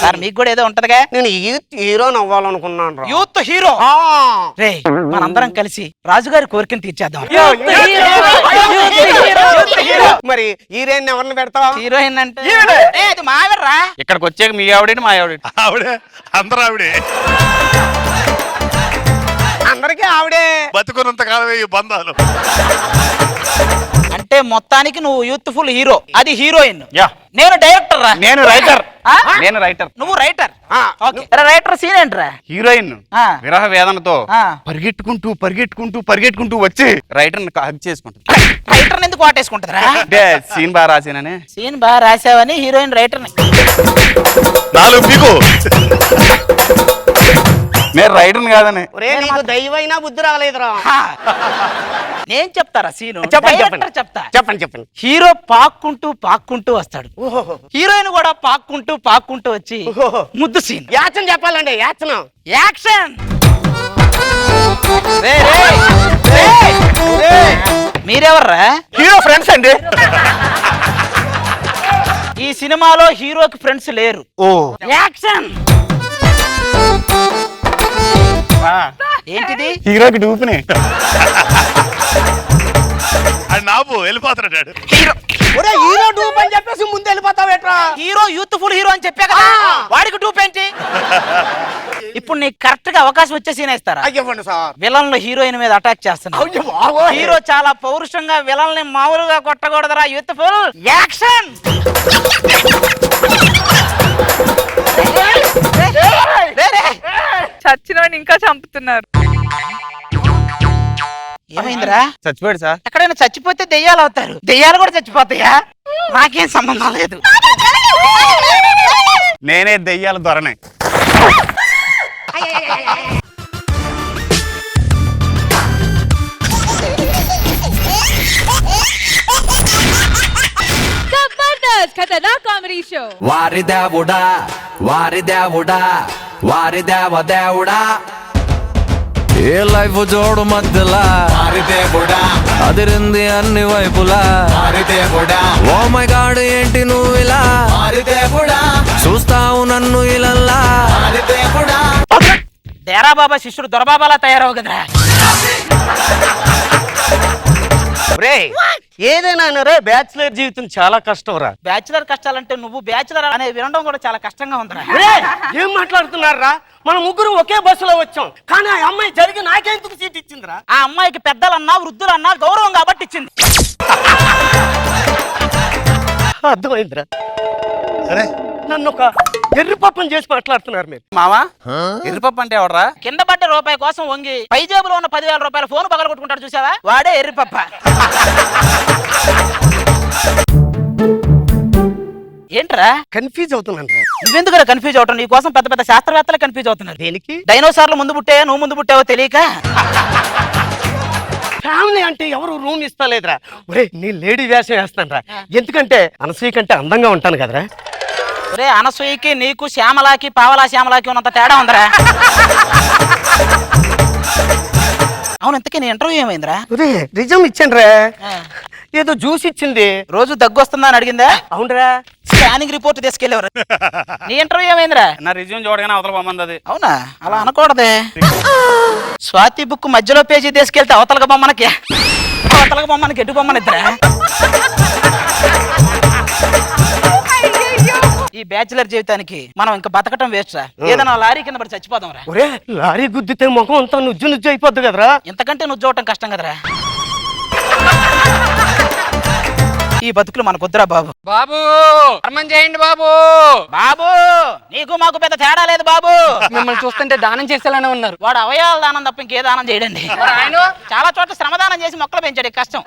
సార్ మీకు కూడా ఏదో ఉంటదిగా. నేను యూత్ హీరోని అవ్వాలనుకున్నాను. యూత్ హీరో రే, మనందరం కలిసి రాజుగారి కోరికను తీర్చేద్దాం. మరి హీరోయిన్ ఎవరిని పెడతావు? హీరోయిన్ అంటే అది మావిడ్రా. ఇక్కడికి వచ్చాక మీ ఆవిడేంటి మా ఆవిడే? అందరూ ఆవిడే. అందరికీ ఆవిడే. బతుకున్నంత కాలమే ఈ బంధాలు. అంటే మొత్తానికి నువ్వు యూత్ఫుల్ హీరో, అది హీరోయిన్. యా, నేను డైరెక్టర్ రా. నేను రైటర్. నువ్వు రైటర్. రైటర్ సీన్ ఏంట్రా? హీరోయిన్ ఆ. విరహ వేదనతో ఆ. పరిగెట్టుకుంటూ వచ్చి రైటర్ హగ్ చేసుకుంటుంది. రైటర్ ఎందుకు వాటేసుకుంటుందిరా? అంటే సీన్ బాగా రాసానని. సీన్ బాగా రాసావని హీరోయిన్ రైటర్ నాలుగు పీకు. నేను రైటర్ని కాదని. ఒరే నీకు దైవైనా బుద్ధి రాలేదురా. నేను చెప్తారా సీను? చెప్పండి, డైరెక్టర్ చెప్తా. చెప్పండి. హీరో పాక్కుంటూ వస్తాడు. హీరోయిన్ కూడా పాక్కుంటూ వచ్చి ముద్దు సీన్. యాచన చెప్పాలండి, యాచన. యాక్షన్. మీరెవర్రా? హీరో ఫ్రెండ్స్ అండి. ఈ సినిమాలో హీరోకి ఫ్రెండ్స్ లేరు. ఓ యాక్షన్. ఏంటిది? హీరోకి డూపుని. అది నాబు వెళ్ళిపోతున్నాడు. ఒరే హీరో డూప్ అని చెప్పేసి ముందు వెళ్ళిపోతావేట్రా? హీరో యూత్ఫుల్ హీరో అని చెప్పా కదా, వాడికి డూప్ ఏంటి? ఇప్పుడు నీకు కరెక్ట్ గా అవకాశం వచ్చే సీన్ ఇస్తారా? అయ్యవ్వండి సార్. విలన్లు హీరోయిన్ మీద అటాక్ చేస్తున్నారు. హీరో చాలా పౌరుషంగా విలన్ని మామూలుగా కొట్టకూడదురా. Youthful action. చచ్చినోడిని ఇంకా చంపుతున్నారు. ఏమైందిరా? చచ్చిపోయాడు సార్. ఎక్కడైనా చచ్చిపోతే దెయ్యాలు అవుతారు, దెయ్యాలు కూడా చచ్చిపోతాయా? నాకేం సంబంధం లేదు. నేనే దెయ్యాల దొరనే. ఖతర్నాక్ కామెడీ షో. వారి దేవుడా వారి దేవుడా ఏ లైఫ్ జోడు మధ్యలా వారి దేవుడా అదిరింది అన్ని వైపులా వారి దేవుడా ఓ మై గాడ్ ఏంటి నువ్వు ఇలా వారి దేవుడా చూస్తావు నన్ను ఇలల్లా వారి దేవుడా. దేరా బాబా శిష్యుడు దొరబాబాలా తయారవు కదరా. ఏదైనా రే బ్యాచులర్ జీవితం చాలా కష్టం రా. బ్యాచులర్ కష్టాలంటే నువ్వు బ్యాచులర్ అనే వినడం కూడా చాలా కష్టంగా ఉందిరా. ఏం మాట్లాడుతున్నారా? మన ముగ్గురు ఒకే బస్సులో వచ్చాం, కానీ ఆ అమ్మాయి జరిగి నాకెందుకు సీట్ ఇచ్చిందిరా? ఆ అమ్మాయికి పెద్దలన్నా వృద్ధులన్నా గౌరవం కాబట్టి ఇచ్చింది. అర్థమైందిరా. అరే నన్ను ఒక ఎర్రిపప్పం చేసి మాట్లాడుతున్నారు మీరు. మావా ఎర్రిపప్పు అంటే ఎవడరా? కింద పడ్డ రూపాయి కోసం వంగి పై జేబులో ఉన్న 10,000 రూపాయల ఫోన్ పగలగొట్టుకుంటాడు చూసావా, వాడే ఎర్రిపప్ప. ఏంట్రా కన్ఫ్యూజ్ అవుతున్నాను. నువ్వెందుకు కన్ఫ్యూజ్ అవటం? నీ కోసం పెద్ద పెద్ద శాస్త్రవేత్తలు కన్ఫ్యూజ్ అవుతున్నారు. దేనికి? డైనోసార్లు ముందు పుట్టాయో నువ్వు ముందు పుట్టావో తెలియక. ఫ్యామిలీ అంటే ఎవరు రూమ్ ఇస్తలేదురా. ఒరే నీ లేడీ వేషం వేస్తాను రా, ఎందుకంటే అనసూయ కంటే అందంగా ఉంటాను కదరా. ఒరే అనసూయకి నీకు శ్యామలాకి పావలా శ్యామలాకి ఉన్నంత తేడా ఉందిరా. అవును, ఇంతకీ నీ ఇంటర్వ్యూ ఏమైందిరా? రిజం ఇచ్చాను రా, ఏదో జ్యూస్ ఇచ్చింది. రోజు దగ్గు వస్తుందా అని అడిగిందా? అవునరా. స్కానింగ్ రిపోర్ట్ తీసుకెళ్ళేవారు. నీ ఇంటర్వ్యూ ఏమైందిరా? నా రిజ్యూమ్ చూడగానే అవతల బొమ్మంది. అవునా? అలా అనకూడదే. స్వాతి బుక్ మధ్యలో పేజీ తీసుకెళ్తే అవతలక బొమ్మనకి ఎటు బొమ్మని ఇద్దరా. ఈ బ్యాచులర్ జీవితానికి మనం ఇంకా బతకటం వేస్ట్ రా. ఏదైనా లారీ కింద పడి చచ్చిపోదాం రా. ఒరే లారీ గుద్దితే ముఖం అంతా నుజ్జు అయిపోద్ది కదరా. ఇంతకంటే నువ్వు చూడటం కష్టం కదరా. ఈ బతుకులు మనకు వద్దురా బాబు. బాబు ధర్మం చేయండి బాబు. బాబు నీకు మాకు పెద్ద తేడా లేదు బాబు. మిమ్మల్ని చూస్తుంటే దానం చేసేలానే ఉన్నారు. వాడు అవయవాల దానం తప్ప ఇంకే దానం చేయడండి. ఆయన చాలా చోట్ల శ్రమదానం చేసి మొక్కలు పెంచాడు, కష్టం.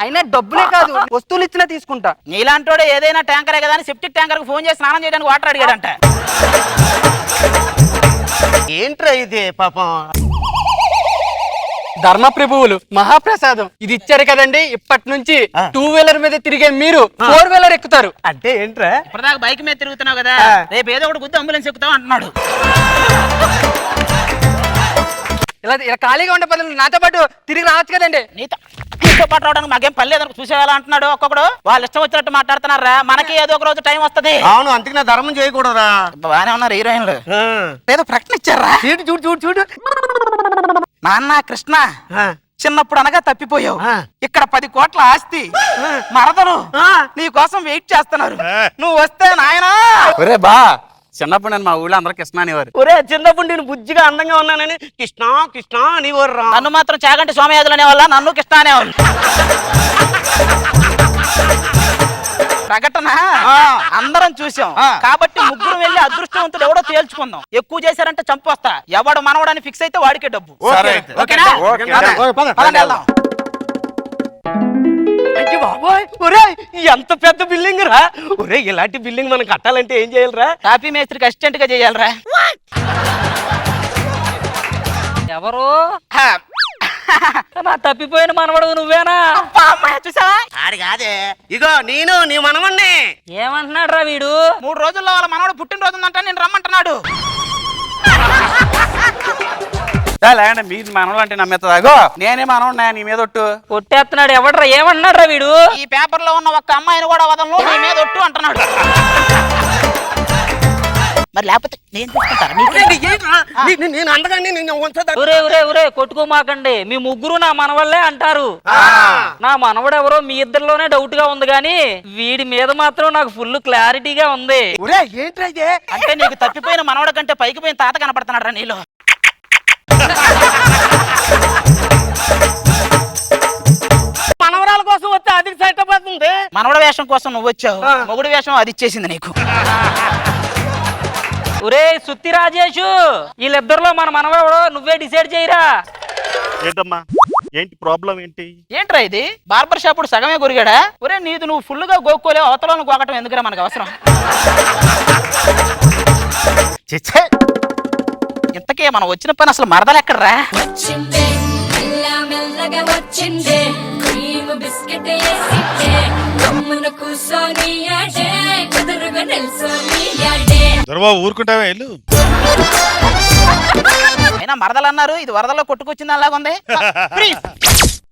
అయినా డబ్బులే కాదు వస్తువులు ఇచ్చినా తీసుకుంటా. నీలాంటోడే ఏదైనా ట్యాంకరే కదా అని సెప్టిక్ ట్యాంకర్ కు ఫోన్ చేసి స్నానం చేయడానికి వాటర్ అడిగాడంట. ఏంట్రా ఇది పాపం. ధర్మ ప్రభువులు మహాప్రసాదం ఇది ఇచ్చారు కదండి. ఇప్పటి నుంచి 2 వీలర్ మీద తిరిగే మీరు 4 వీలర్ ఎక్కుతారు. అంటే ఏంట్రా? ఇప్పటిదాకా బైక్ మీద తిరుగుతున్నావు కదా, రేపు ఏదో ఒకటి గుద్దు అంబులెన్స్ ఎక్కుతావు అంటున్నాడు. ఇలా ఖాళీగా ఉండే పనులు నాతో పాటు తిరిగి రావచ్చు కదండి. నీతో పాటు రావడానికి మాకేం పని లేదని చూసేవాళ్ళ అంటున్నాడు. ఒక్కొక్కడు వాళ్ళు ఇష్టం వచ్చినట్టు మాట్లాడుతున్నారా. మనకి ఏదో ఒక రోజు టైం వస్తుంది. అవును, అందుకే నా ధర్మం చేయకూడదురా. బానే ఉన్నారు హీరోయిన్లు. ఏదో ప్రకటన ఇచ్చారా? చూడు నాన్న కృష్ణ, చిన్నప్పుడు అనగా తప్పిపోయావు. ఇక్కడ 10 కోట్ల ఆస్తి మరదలు నీ కోసం వెయిట్ చేస్తున్నారు. నువ్వు వస్తే నాయనా. ఒరే బా, చిన్నప్పుడు నేను మా ఊళ్ళో అందరూ కృష్ణ అనేవారు. ఒరే చిన్నప్పుడు నేను బుజ్జిగా అందంగా ఉన్నానని కృష్ణ కృష్ణ అనేవారు రా. నన్ను మాత్రం చాగంటి స్వామియాదులు అనేవాళ్ళ, నన్ను కృష్ణ అనేవాళ్ళు. ప్రకటన అందరం చూసాం కాబట్టి ముగ్గురు వెళ్ళి అదృష్టవంతుడు ఎవడో తేల్చుకుందాం. ఎక్కువ చేశారంటే చంపొస్తా. ఎవడు మనవడని ఫిక్స్ అయితే వాడికే డబ్బు. ఓకేనా? పదండి వెళ్దాం. అయ్యో బాబోయ్, ఒరేయ్ ఎంత పెద్ద బిల్డింగ్ రా. ఒరే ఇలాంటి బిల్డింగ్ మనం కట్టాలంటే ఏం చేయాలిరా? టాపీ మేస్త్రికి అసిస్టెంట్ గా చేయాలరా. ఎవరు నా తప్పిపోయిన మనవడు నువ్వేనా? చూసావా? ఆడి కాదే, ఇగో నేను నీ మనవణ్ణి. ఏమంటున్నాడు రా వీడు? 3 రోజుల్లో వాళ్ళ మనవడు పుట్టినరోజు ఉందంట, నేను రమ్మంటున్నాడు. మీరు మనవలు అంటే నమ్మేస్తాగో, నేనే మనవన్నా నీ మీద ఒట్టు. కొట్టేస్తున్నాడు. ఎవడరా? ఏమంటున్నాడు రా వీడు? ఈ పేపర్ లో ఉన్న ఒక్క అమ్మాయిని కూడా వదలను, నీ మీద ఒట్టు అంటున్నాడు. మరి లేకపోతే నేను కొట్టుకోమాకండి. మీ ముగ్గురు నా మనవల్లే అంటారు. నా మనవడు ఎవరో మీ ఇద్దరిలోనే డౌట్ గా ఉంది, గానీ వీడి మీద మాత్రం నాకు ఫుల్ క్లారిటీగా ఉంది. అంటే నీకు తప్పిపోయిన మనవడ కంటే పైకి పోయిన తాత కనపడుతున్నాడు రా నీలో. మనవరాల కోసం వస్తే అది సెట్ అవుతుంది. మనవడ వేషం కోసం నువ్వు వచ్చావు, మొగుడు వేషం అది ఇచ్చేసింది నీకు. ఒరే సుత్తి రాజేషు, వీళ్ళిద్దరిలో మన మనవడు నువ్వే డిసైడ్ చేయరా. ఏంటమ్మా, ఏంటి ప్రాబ్లం ఏంటి? ఏంట్రా ఇది? బార్బర్ షాప్ సగమే కొరిగాడా? ఒరే నీది నువ్వు ఫుల్ గా గోక్కోలేవు, అవతలను గోకటం ఎందుకురా మనకు అవసరం? ఇంతకే మనం వచ్చిన పని అసలు మరదలు ఎక్కడరా? వచ్చిందే మెల్లగా వచ్చిందే, క్రీమ్ బిస్కెట్ వేసిట్టే, గమ్మున కూసోని యాడే, కుదురుగా నిల్సోని యాడే. దొరబాబు ఊరుకుంటావే ఇల్లు. అయినా మరదలు అన్నారు, ఇది వరదల్లో కొట్టుకొచ్చింది అలాగుంది.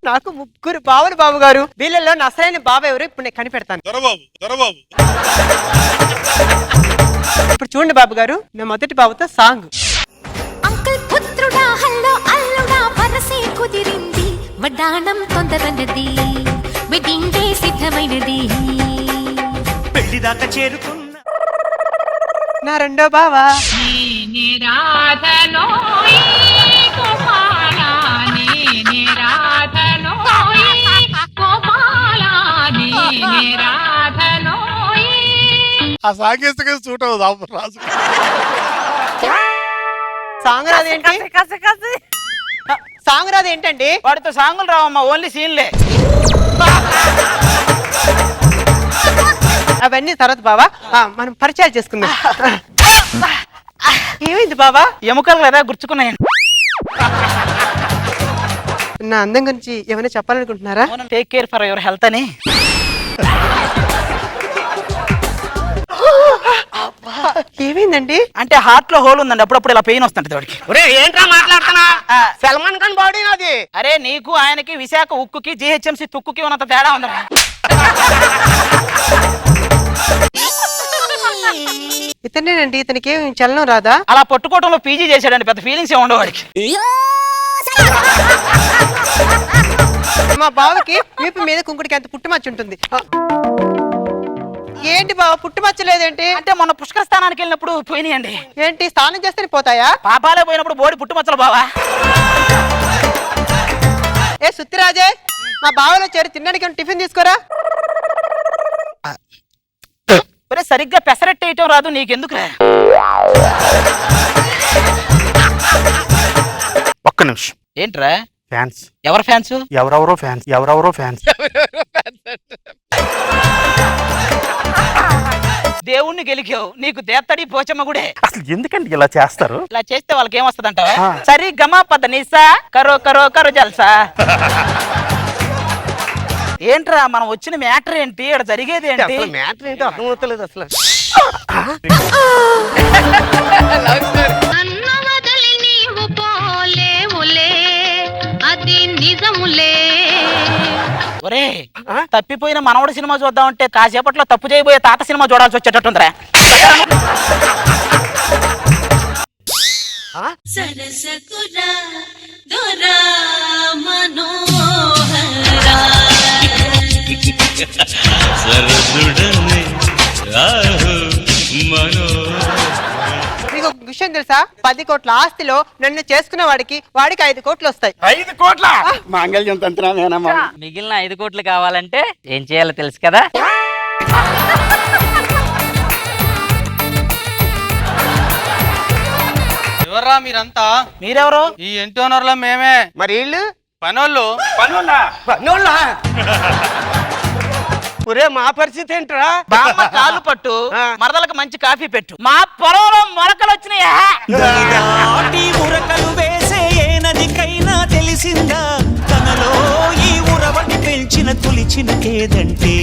నాకు 3 బావలు బాబు గారు. వీళ్ళల్లో అసలైన బావ ఎవరు ఇప్పుడు నేను కనిపెడతాను. దొరబాబు ఇప్పుడు చూడండి బాబు గారు, నా మొదటి బాబుతో సాంగ్. అంకుల్ పుత్రుడా హల్లో అల్లుడా వరసే కుదిరింది, వడ్డాణం తొందరన్నది, వెడ్డింగ్ డే సిద్ధమైనది, పెళ్లిదాకా చేరుకున్న నా రెండో బావ. ఆ సాంకేతిక సూట్ అవుతుంది రాజు. సాంగ్ రాదేంటి? సాంగ్ రాదేంటండి? వాడితో సాంగులు రావమ్మా, ఓన్లీ సీన్లే. అవన్నీ తర్వాత బావా, మనం పరిచయాలు చేసుకుందాం. ఏమైంది బావా? ఎముకలు కదా గుర్చుకున్నాయి. నా అందం గురించి ఏమైనా చెప్పాలనుకుంటున్నారా? Take care for your health అని. ఏమైందండి? అంటే హార్ట్ లో హోల్ ఉందండి, అప్పుడప్పుడు ఇలా పెయిన్ వస్తుంది వాడికి. ఏంట్రా మాట్లాడుతున్నా? సల్మాన్ ఖాన్ బాడీ నాది. అరే నీకు ఆయనకి విశాఖ ఉక్కుకి GHMC తుక్కుకి ఉన్నంత తేడా ఉందా? ఇతనేనండి, ఇతనికి ఏం చలనం రాదా? అలా పట్టుకోవడంలో పీజీ చేశాడండి, పెద్ద ఫీలింగ్స్ ఏమి ఉండవు వాడికి. మా బావకి వీపు మీద కుంకుడికి అంత పుట్టుమచ్చ ఉంటుంది. ఏంటి బావ పుట్టుమచ్చలేదేంటి? అంటే మొన్న పుష్కర స్థానానికి వెళ్ళినప్పుడు పోయినాయండి. ఏంటి స్నానం చేస్తేనే పోతాయా? పాపాలే పోయినప్పుడు బోడి పుట్టుమచ్చలు బావా. ఏ సుత్తిరాజే, మా బావలో చేరి తినడానికి టిఫిన్ తీసుకోరా. సరిగ్గా పెసరెట్ వేయటం రాదు నీకెందుకురా? ఒక్క నిమిషం. ఏంట్రా? ఫ్యాన్స్. ఎవరు ఫ్యాన్స్? ఎవరెవరో ఫ్యాన్స్. దేవుణ్ణి గెలికావు, నీకు దేత్తడి పోచమ్మ గుడే. అసలు ఎందుకండి ఇలా చేస్తారు? ఇలా చేస్తే వాళ్ళకి ఏమొస్తుందంటావా? సరి గమా పద నిసా కరో కరో కరో జల్సా. ఏంట్రా మనం వచ్చిన మ్యాటర్ ఏంటి, ఇక్కడ జరిగేది ఏంటి? మ్యాటర్ ఏంటో అర్థమవుతలేదు అసలు. ఒరే తప్పిపోయిన మనవడు సినిమా చూద్దామంటే కాసేపట్లో తప్పు చేయబోయే తాత సినిమా చూడాల్సి వచ్చేటట్టుందిరా. మీకు ఒక విషయం తెలుసా? 10 కోట్ల ఆస్తిలో నన్ను చేసుకున్న వాడికి 5 కోట్లు వస్తాయి. 5 కోట్ల మాంగళ్యం తంత్రమేనమ్మా. మిగిలిన 5 కోట్లు కావాలంటే ఏం చేయాలో తెలుసు కదా? ఎవర్రా మీరంతా? మీరెవరు? ఈ ఇంటి ఓనర్లో మేమే. మరి వీళ్ళు పనోళ్ళు. పనోళ్ళా? ఒరే మా పరిస్థితి ఏంట్రా? బామ్మ కాళ్ళు పట్టు, మరదలకు మంచి కాఫీ పెట్టు. మా పొలంలో మొలకలు వచ్చినాయా? ఉరకలు వేసే ఏ నదికైనా తెలిసిందా తనలో ఈ ఉరవడి పెంచిన తొలిచిన ఏదంటే